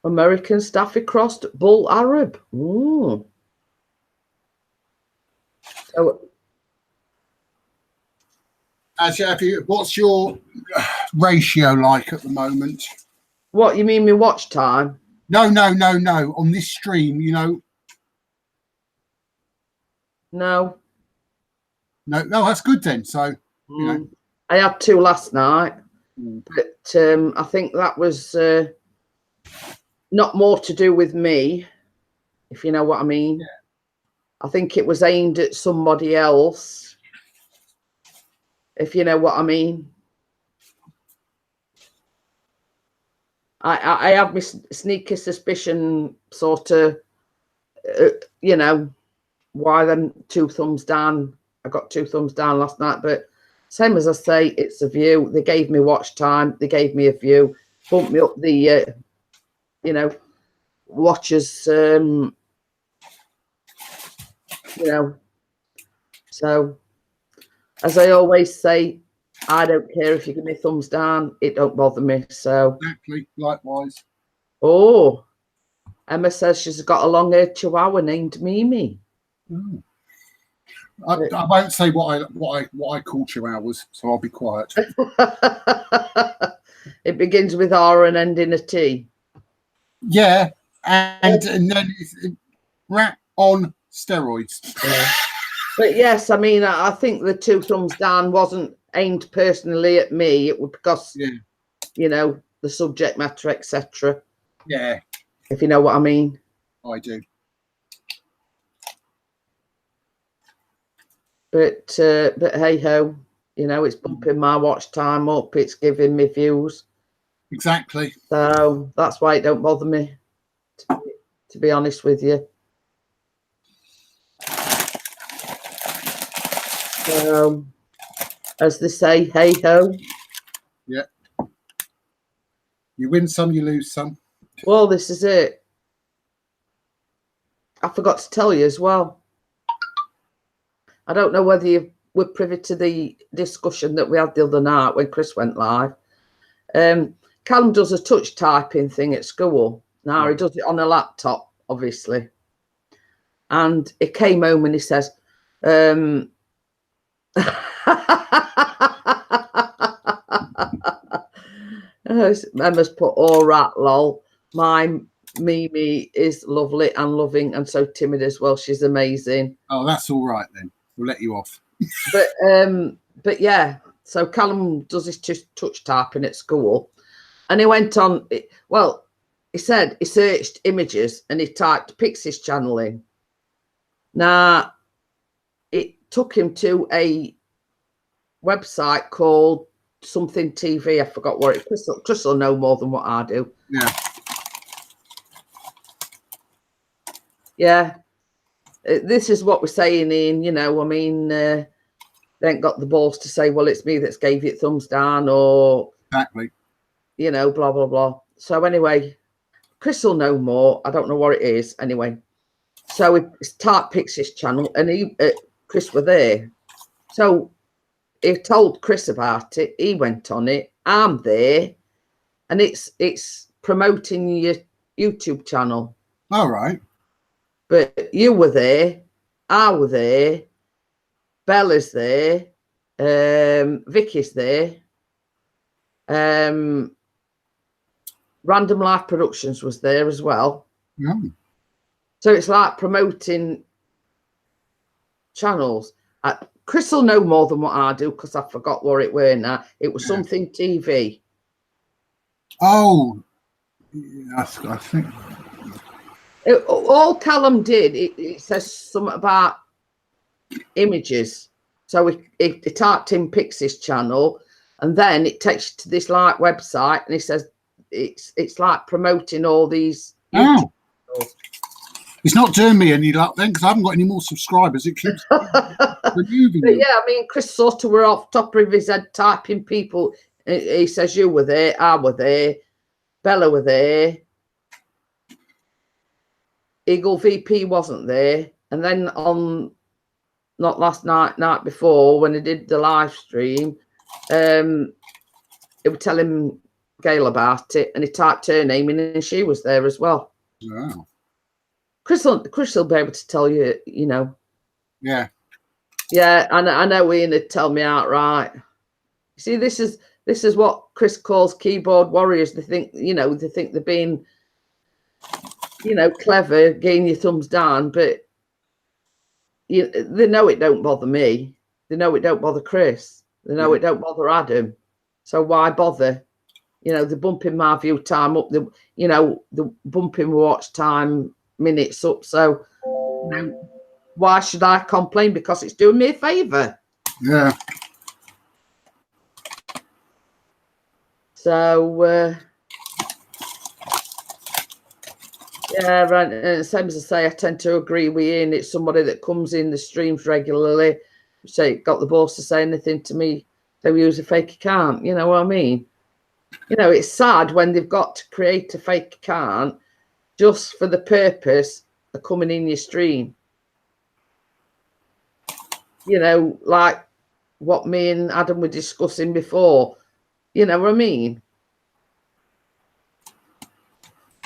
American Staffy crossed Bull Arab. Ooh. So, what's your ratio like at the moment? what you mean, my watch time? No. On this stream, No. No, that's good then. So, I had 2 last night, but I think that was not more to do with me, if you know what I mean. Yeah. I think it was aimed at somebody else, if you know what I mean. I have my sneaky suspicion, sort of, why them 2 thumbs down. I got 2 thumbs down last night, but same as I say, it's a view. They gave me watch time. They gave me a view, bumped me up the, watchers, So as I always say, I don't care if you give me thumbs down. It don't bother me. So exactly, likewise. Oh, Emma says she's got a long-haired chihuahua named Mimi. Oh. I won't say what I call chihuahuas, so I'll be quiet. It begins with R and ends in a T. Yeah, and then it's rat on steroids. Yeah. But yes, I mean, I think the 2 thumbs down wasn't aimed personally at me. It was because, the subject matter, etc. Yeah. If you know what I mean. I do. But hey ho, it's bumping my watch time up. It's giving me views. Exactly. So that's why it don't bother me, to be honest with you. So, as they say, hey ho. Yeah. You win some, you lose some. Well, this is it. I forgot to tell you as well. I don't know whether you were privy to the discussion that we had the other night when Chris went live. Callum does a touch typing thing at school. Now, he does it on a laptop, obviously. And he came home and he says, Emma's put, all right, lol. My Mimi is lovely and loving and so timid as well. She's amazing. Oh, that's all right then. We'll let you off. But yeah, so Callum does his touch typing at school, and he went on. Well, he said he searched images and he typed Pixie's channel in. Now, it took him to a website called something TV. I forgot what it. Chris will know more than what I do. Yeah. Yeah. This is what we're saying, Ian. I mean, they ain't got the balls to say, well, it's me that's gave you thumbs down, or exactly, blah blah blah. So anyway, Chris will know more. I don't know what it is anyway. So it's typed Pixie's channel, and Chris were there. So he told Chris about it. He went on it. I'm there, and it's promoting your YouTube channel. All right. But you were there, I were there, Bella's there, Vicky's there, Random Life Productions was there as well. Yeah. So it's like promoting channels. Chris will know more than what I do because I forgot what it were now. It was something TV. Oh, yes, I think. All Callum did, it says something about images. So he typed in Pixie's channel, and then it takes you to this like website, and he says it's like promoting all these YouTube channels. It's not doing me any luck then because I haven't got any more subscribers. It keeps removing But them. yeah, I mean, Chris sort of were off top of his head typing people. He says you were there, I were there, Bella were there, Eagle VP wasn't there, and then on not last night before when he did the live stream, he was telling Gail about it, and he typed her name in, and she was there as well. Wow. Chris will be able to tell you, you know. Yeah. Yeah, I know Ian would tell me outright. See, this is what Chris calls keyboard warriors. They think, you know, they're being, you know, clever, getting your thumbs down, but they know it don't bother me. They know it don't bother Chris. They know it don't bother Adam. So why bother? You know, they're bumping my view time up. The bumping watch time minutes up. So, you know, why should I complain? Because it's doing me a favour. Yeah. So, yeah, right. And same as I say, I tend to agree with Ian. It's somebody that comes in the streams regularly. Say, got the balls to say anything to me. They use a fake account. You know what I mean? You know, it's sad when they've got to create a fake account just for the purpose of coming in your stream. You know, like what me and Adam were discussing before. You know what I mean?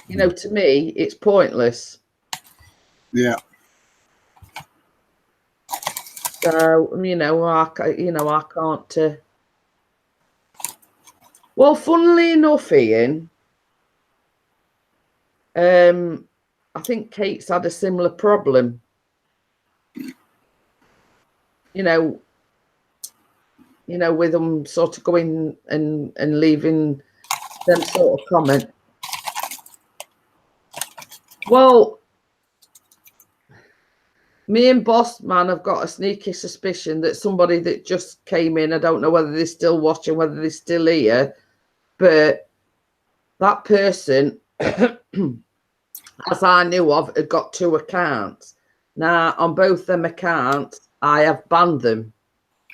You know, to me, it's pointless. Yeah. So, you know, I can't. Well, funnily enough, Ian, I think Kate's had a similar problem. You know, with them sort of going and leaving them sort of comment. Well, me and Boss Man have got a sneaky suspicion that somebody that just came in, I don't know whether they're still watching, whether they're still here, but that person, as I knew of, had got 2 accounts. Now, on both them accounts, I have banned them.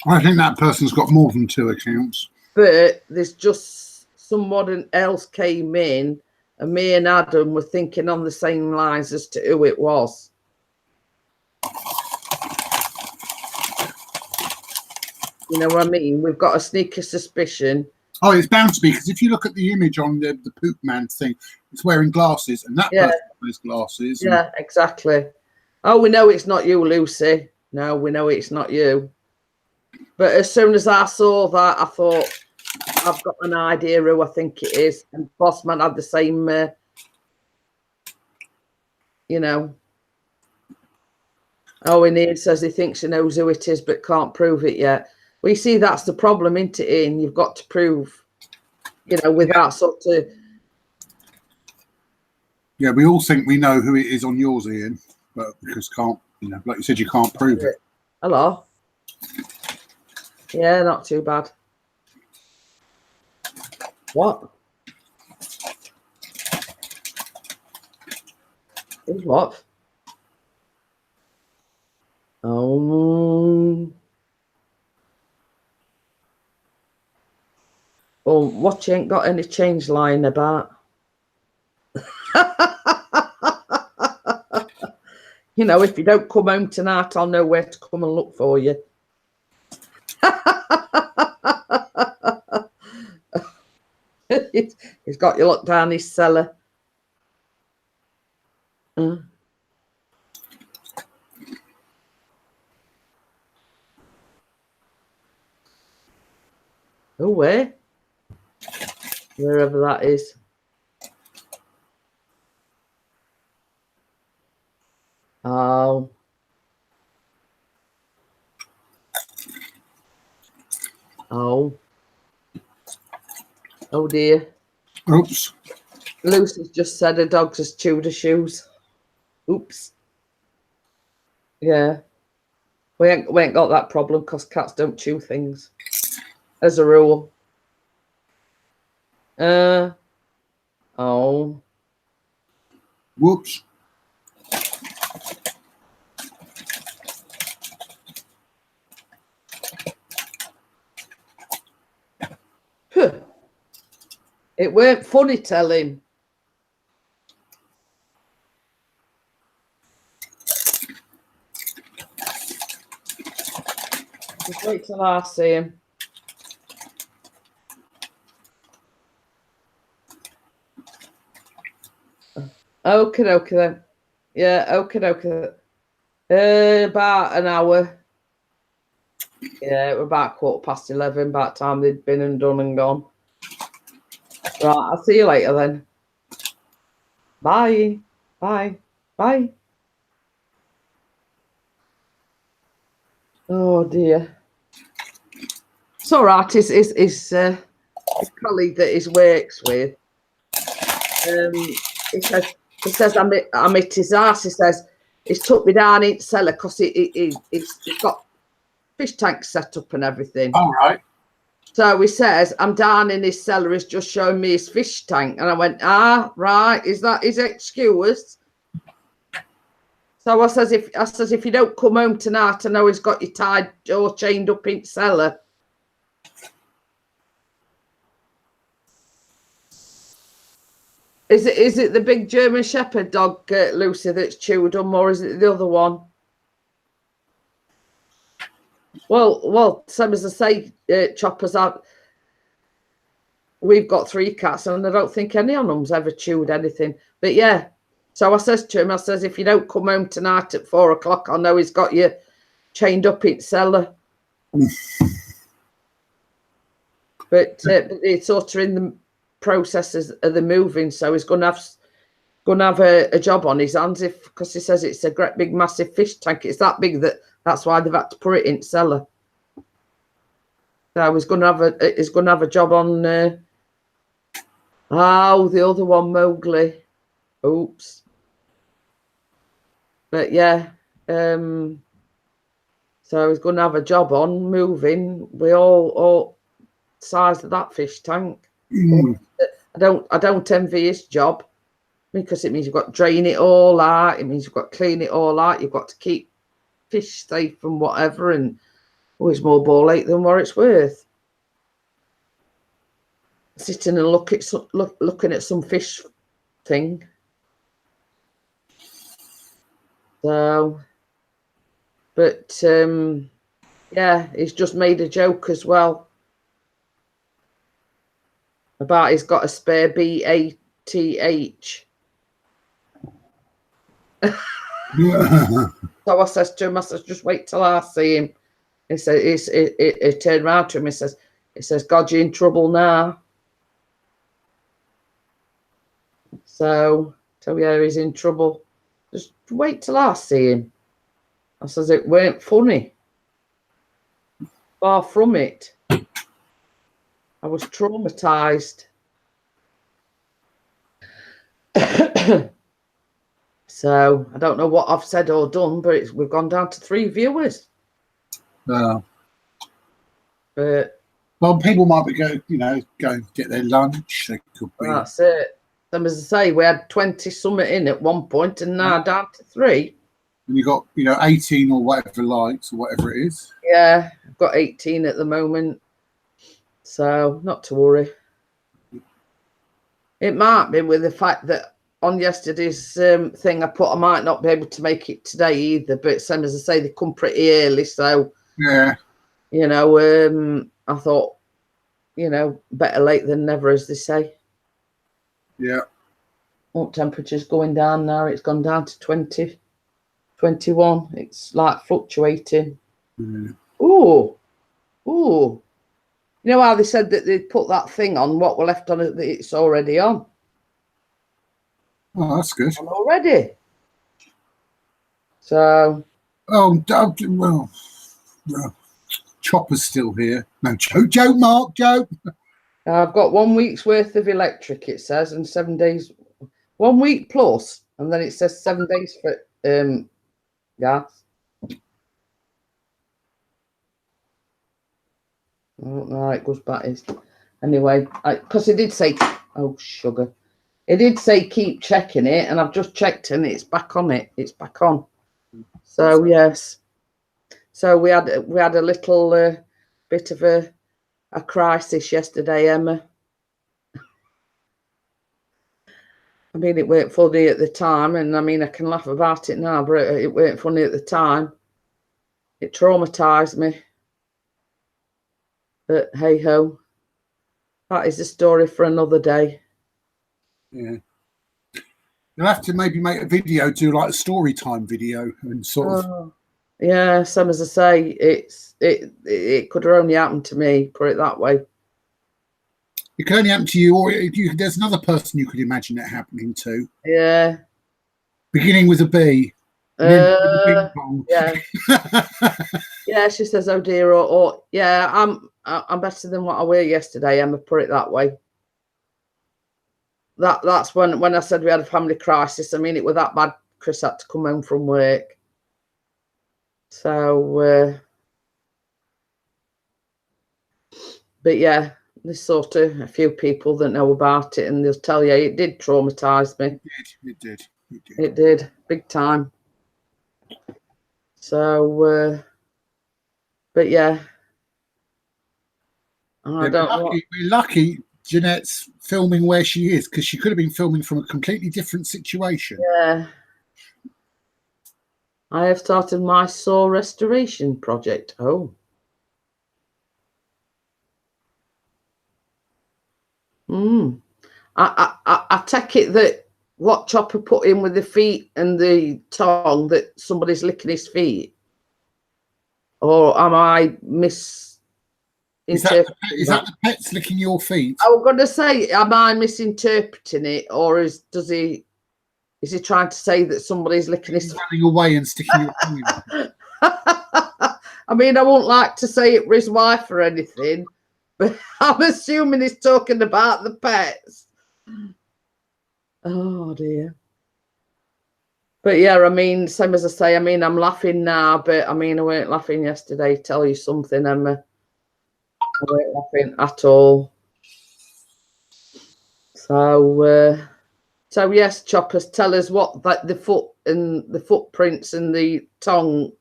I think that person's got more than 2 accounts. But there's just someone else came in, and me and Adam were thinking on the same lines as to who it was. You know what I mean? We've got a sneaky suspicion. Oh, it's bound to be, because if you look at the image on the Poop Man thing, it's wearing glasses, and that person wears glasses. Yeah, exactly. Oh, we know it's not you, Lucy. No, we know it's not you. But as soon as I saw that, I thought, I've got an idea who I think it is. And Bossman had the same, you know. Oh, and Ian says he thinks he knows who it is, but can't prove it yet. We see that's the problem, isn't it, Ian? You've got to prove, you know, without sort of. Yeah, we all think we know who it is on yours, Ian, but because can't, you know, like you said, you can't prove it. Hello. Yeah, not too bad. What? Who's what? Oh, what you ain't got any change lying about? You know, if you don't come home tonight, I'll know where to come and look for you. He's got you locked down his cellar. Oh, where? Wherever that is. Oh. Oh. Oh dear. Oops. Lucy's just said her dog has chewed her shoes. Oops. Yeah. We ain't got that problem because cats don't chew things. As a rule. Oh. Whoops. It weren't funny, tell him. Just wait till I see him. Okay then. Yeah, okay. About an hour. Yeah, it was about 11:15, about time they'd been and done and gone. Right, I'll see you later then. Bye. Bye. Bye. Oh dear. It's all right. His colleague that he works with. He says I'm at his ass. He says he's took me down in the cellar because he's got fish tanks set up and everything. All right. So he says, I'm down in his cellar, he's just showing me his fish tank. And I went, right, is that his excuse? So I says, if you don't come home tonight, I know he's got you tied or chained up in the cellar. Is it the big German Shepherd dog, Lucy, that's chewed them, or is it the other one? Well, same as I say, Choppers out. We've got 3 cats, and I don't think any of them's ever chewed anything. But yeah, so I says to him, I says, if you don't come home tonight at 4 o'clock, I know he's got you chained up in the cellar. But it's sort of in the processes of the moving, so he's going to have a job on his hands because he says it's a great big massive fish tank. It's that big that's why they've had to put it in the cellar. So he's going to have a job on. The other one, Mowgli. Oops. But yeah, so he's going to have a job on moving. We all size of that fish tank. I don't envy his job because it means you've got to drain it all out. It means you've got to clean it all out. You've got to keep fish safe and whatever, and always more ball ache than what it's worth. Sitting and looking at some fish thing. So, but yeah, he's just made a joke as well about he's got a spare BATH. So I says to him, I says, just wait till I see him. He says, he turned around to him. He says, God, you're in trouble now. So yeah, he's in trouble. Just wait till I see him. I says, it weren't funny. Far from it. I was traumatized. So I don't know what I've said or done, but we've gone down to 3 viewers. But well, people might be go get their lunch. They could be. That's it. As I say, we had 20 something in at one point, and now down to 3. And you got 18 or whatever likes or whatever it is. Yeah, I've got 18 at the moment, so not to worry. It might be with the fact that on yesterday's thing I put, I might not be able to make it today either, but same as I say, they come pretty early, so yeah, I thought, better late than never, as they say. Yeah. What temperature's going down now? It's gone down to 20, 21. It's like fluctuating. Ooh. You know how they said that they'd put that thing on, what were left on it, that it's already on? Oh, that's good. Already. So. Well, Chopper's still here. No, joke, Mark, joke. I've got 1 week's worth of electric, it says, and 7 days. 1 week plus, and then it says 7 days for gas. No, it goes back. Anyway, because it did say, oh, sugar. It did say keep checking it, and I've just checked and it's back on it. It's back on. So, yes. So we had a little bit of a crisis yesterday, Emma. I mean, it weren't funny at the time, and I mean, I can laugh about it now, but it weren't funny at the time. It traumatised me. But hey ho, that is a story for another day. Yeah. You'll have to maybe make a video, do like a story time video, and sort of. Yeah, same as I say, it could have only happened to me. Put it that way. It could only happen to you, or there's another person you could imagine it happening to. Yeah. Beginning with a B. Yeah. Yeah, she says, "Oh dear," or yeah, I'm better than what I were yesterday. Emma, put it that way. That's when I said we had a family crisis. I mean, it was that bad. Chris had to come home from work. So, but yeah, there's sort of a few people that know about it, and they'll tell you it did traumatise me. It did, big time. So, but yeah, I don't know. We're lucky Jeanette's filming where she is, because she could have been filming from a completely different situation. Yeah. I have started my saw restoration project. Oh. I take it that what Chopper put in with the feet and the tongue, that somebody's licking his feet. Or am I Is that the pet's licking your feet? I was going to say, am I misinterpreting it, or is he trying to say that somebody's licking his feet? Running away and sticking your tongue in. I mean, I won't like to say it for his wife or anything, but I'm assuming he's talking about the pets. Oh dear. But yeah, I mean, same as I say, I mean, I'm laughing now, but I mean, I weren't laughing yesterday. Tell you something, Emma. I weren't laughing at all. So, so yes, Choppers, tell us what the foot and the footprints and the tongue,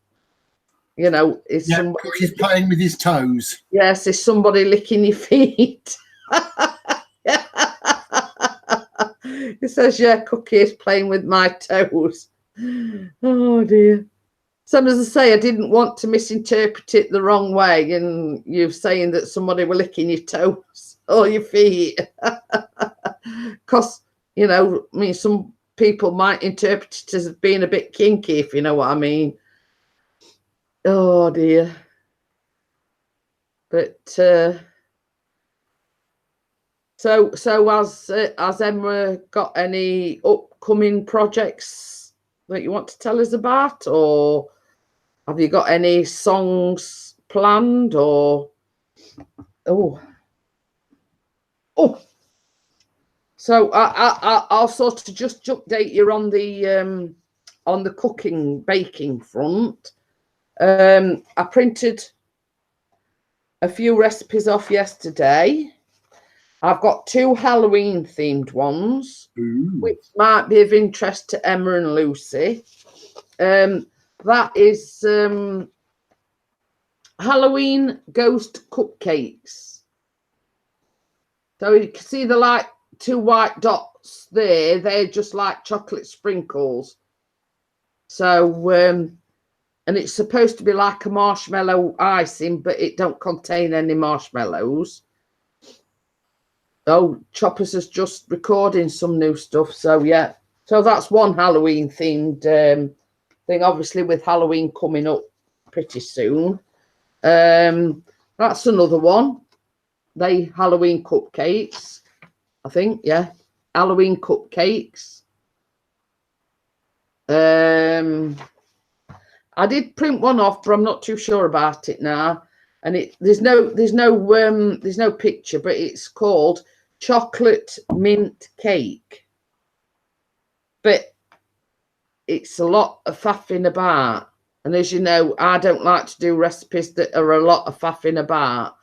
you know, is somebody he's playing with his toes. Yes, is somebody licking your feet? He says, yeah, Cookie is playing with my toes. Oh dear. Some as I say, I didn't want to misinterpret it the wrong way, and you saying that somebody were licking your toes or your feet. Because, you know, I mean, some people might interpret it as being a bit kinky, if you know what I mean. Oh dear. But so has Emma got any upcoming projects that you want to tell us about, or have you got any songs planned, or so I'll sort of just update you on the cooking baking front. I printed a few recipes off yesterday. I've got 2 Halloween themed ones, which might be of interest to Emma and Lucy. That is Halloween ghost cupcakes. So you can see the like 2 white dots there. They're just like chocolate sprinkles. So, and it's supposed to be like a marshmallow icing, but it don't contain any marshmallows. Oh, Choppers is just recording some new stuff. So, yeah. So that's one Halloween themed thing, obviously, with Halloween coming up pretty soon. That's another one. They Halloween cupcakes, I think. Yeah. Halloween cupcakes. I did print one off, but I'm not too sure about it now. And there's no picture, but it's called chocolate mint cake. But it's a lot of faffing about. And as you know, I don't like to do recipes that are a lot of faffing about.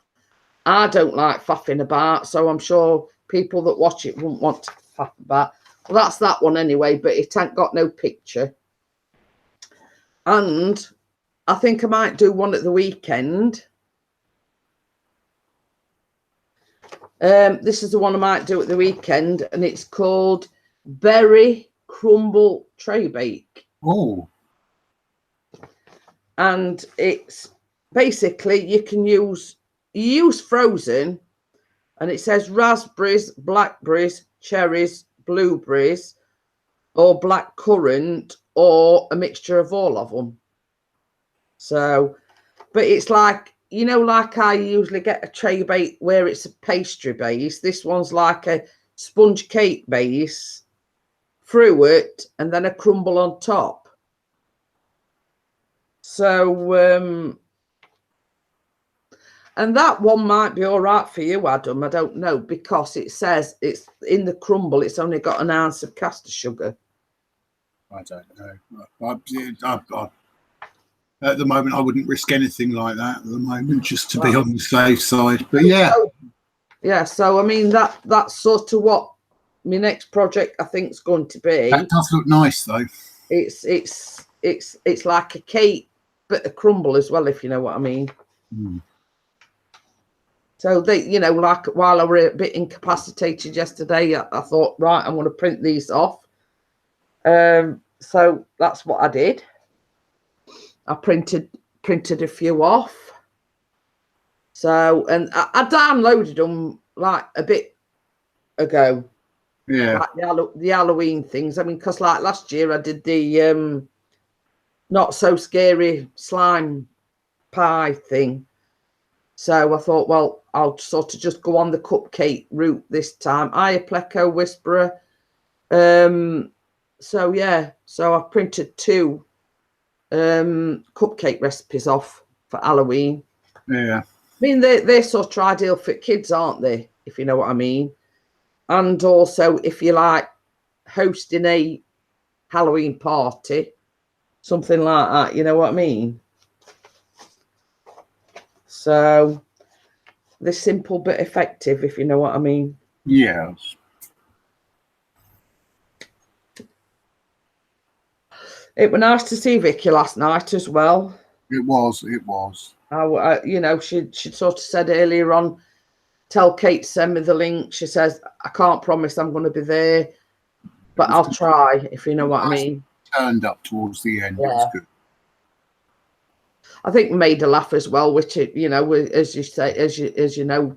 I don't like faffing about, so I'm sure people that watch it wouldn't want to faff about. Well, that's that one anyway, but it ain't got no picture. And I think I might do one at the weekend. This is the one I might do at the weekend, and it's called berry crumble tray bake. Oh, And it's basically you use frozen, and it says raspberries, blackberries, cherries, blueberries, or black currant, or a mixture of all of them. So, but it's like, you know, like I usually get a tray bake where it's a pastry base. This one's like a sponge cake base, fruit, and then a crumble on top. So, and that one might be all right for you, Adam. I don't know, because it says it's in the crumble, it's only got an ounce of caster sugar. I don't know. At the moment, I wouldn't risk anything like that at the moment, just to be on the safe side. But yeah. Yeah, so I mean that's sort of what my next project I think is going to be. That does look nice though. It's like a cake, but a crumble as well, if you know what I mean. Mm. So they, you know, like while I were a bit incapacitated yesterday, I thought, right, I'm going to print these off. So that's what I did. I printed a few off. So, and I downloaded them like a bit ago. Yeah. Like the Halloween things. I mean, because like last year I did the not so scary slime pie thing. So I thought, well, I'll sort of just go on the cupcake route this time. I Pleco Whisperer. So yeah, so I printed 2 cupcake recipes off for Halloween. Yeah. I mean, they're sort of ideal for kids, aren't they? If you know what I mean. And also, if you like hosting a Halloween party, something like that, you know what I mean? So they're simple but effective, if you know what I mean. Yes. It was nice to see Vicky last night as well. It was. You know, she sort of said earlier on, tell Kate to send me the link. She says, I can't promise I'm going to be there, but I'll try, if you know what I mean. Turned up towards the end. Yeah. It was good. I think made her laugh as well, which, you know, as you say, as you know,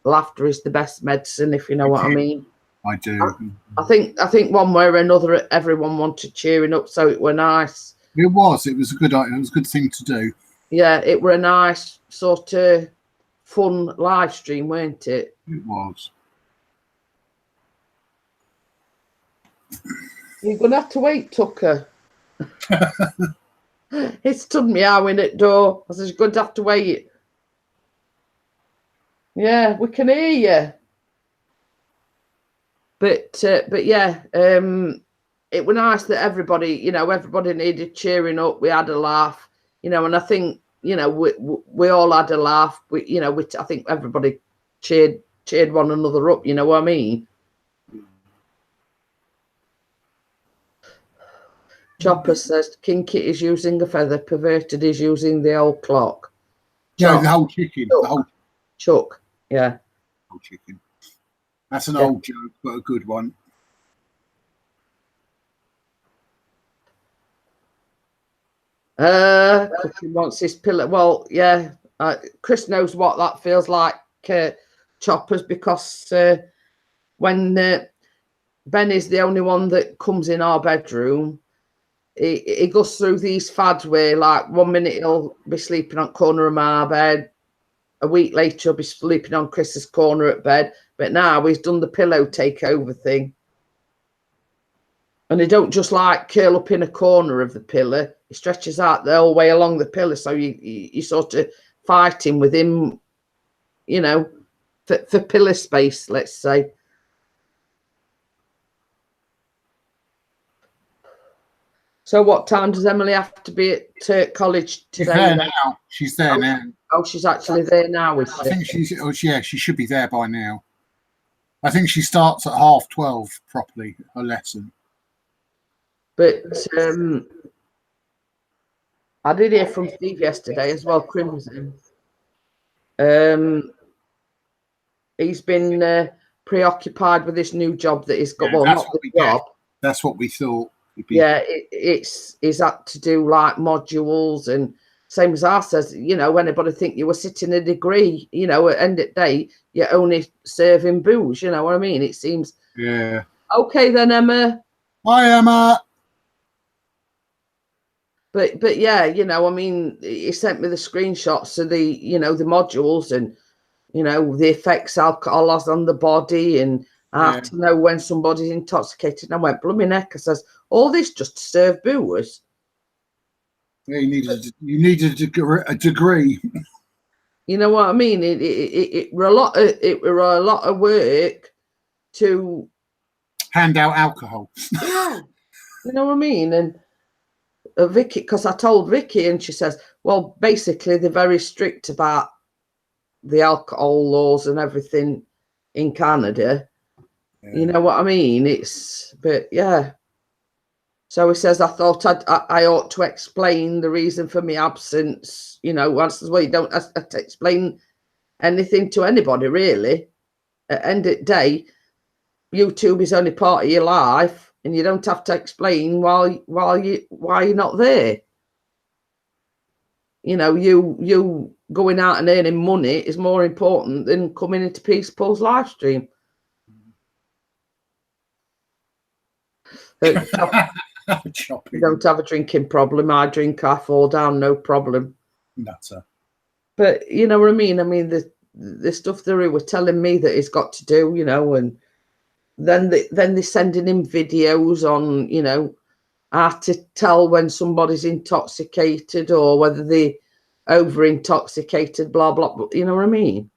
laughter is the best medicine, if you know what I mean. I do. I think one way or another, everyone wanted cheering up, so it were nice. It was a good thing to do. Yeah, it were a nice sort of fun live stream, weren't it? It was. You're gonna have to wait, Tucker. He stood meowing at door. I said, you're going to have to wait. Yeah, we can hear you. But yeah, it was nice that everybody needed cheering up. We had a laugh, you know, and I think, you know, we all had a laugh. I think everybody cheered one another up. You know what I mean? Chopper says King Kit is using a feather, Perverted is using the old clock. Yeah, the whole chicken. Chuck. The whole Chuck, yeah. Whole chicken. That's an old joke, but a good one. Cookie wants his pillow. Well, yeah. Chris knows what that feels like, Choppers, because when Ben is the only one that comes in our bedroom, he goes through these fads where, like, 1 minute he'll be sleeping on corner of my bed, a week later he'll be sleeping on Chris's corner at bed, but now he's done the pillow takeover thing. And he don't just like curl up in a corner of the pillow, he stretches out the whole way along the pillow, so you sort of fighting with him, you know, for pillow space, let's say. So what time does Emily have to be at college today? She's there now. She's there now. Oh, she's actually there now, is she? I think she should be there by now. I think she starts at 12:30 properly, her lesson. But I did hear from Steve yesterday as well, Crimson. He's been preoccupied with this new job that he's got. Yeah, Well, that's not what the we job. That's what we thought. It'd be. Yeah, it's that to do like modules, and same as I says, you know, anybody think you were sitting a degree, you know, at end of the day, you're only serving booze, you know what I mean? It seems. Yeah. Okay then, Emma. Hi, Emma. But yeah, you know, I mean, he sent me the screenshots of the, you know, the modules and, you know, the effects alcohol has on the body, and I have to know when somebody's intoxicated. And I went, blooming heck, I says, all this just to serve booze. Yeah, you needed a degree. You know what I mean? It were a lot of work to hand out alcohol. Yeah, you know what I mean? And Vicky, because I told Vicky, and she says, well, basically they're very strict about the alcohol laws and everything in Canada. Yeah. You know what I mean? But yeah. So he says, I thought I ought to explain the reason for my absence. You know, I says, well, you don't have to explain anything to anybody, really. At the end of the day, YouTube is only part of your life, and you don't have to explain why you're not there. You know, you going out and earning money is more important than coming into Peace Paul's live stream. You don't have a drinking problem. I drink, I fall down, no problem. Nutter. But you know what I mean? I mean, the stuff that he was telling me that he's got to do, you know, and then they're sending him videos on, you know, how to tell when somebody's intoxicated or whether they're over intoxicated, blah blah. You know what I mean?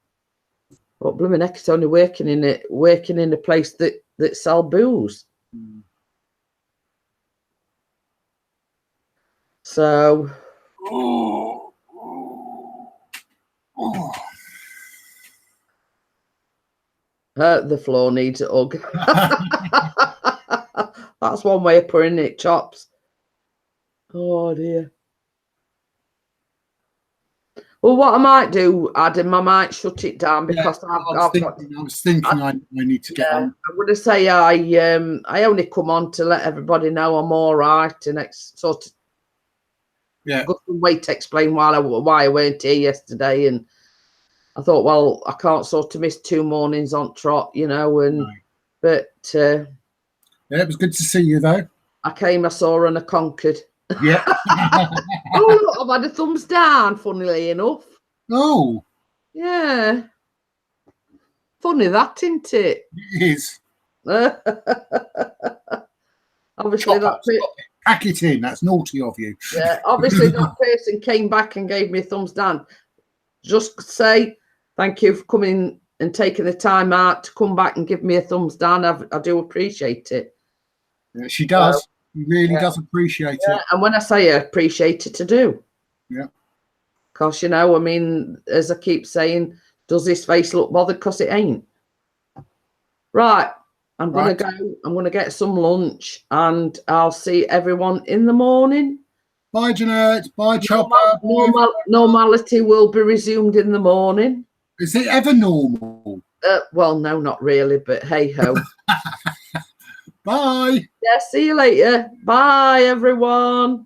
But blooming heck, it's only working in a place that sell booze. So. The floor needs a hug. That's one way of putting it, chops. Oh dear. Well, what I might do, Adam, I might shut it down because I was thinking I need to get on. I'm going to say I only come on to let everybody know I'm all right and sort of got some way to explain why I weren't here yesterday, and I thought, well, I can't sort of miss 2 mornings on trot, you know, and but yeah, it was good to see you though. I came, I saw, and I conquered. Yeah. Oh, look, I've had a thumbs down, funnily enough. Oh. Yeah. Funny that, isn't it? It is. Obviously, pack it in. That's naughty of you. Yeah, obviously that person came back and gave me a thumbs down. Just say thank you for coming and taking the time out to come back and give me a thumbs down. I do appreciate it. Yeah, she does. She really does appreciate it. And when I say I appreciate it, I do. Yeah. Because, you know, I mean, as I keep saying, does this face look bothered? Because it ain't. Right. I'm going to go. I'm going to get some lunch, and I'll see everyone in the morning. Bye, Jeanette. Bye, Chopper. Normality will be resumed in the morning. Is it ever normal? Well, no, not really, but hey ho. Bye. Yeah, see you later. Bye, everyone.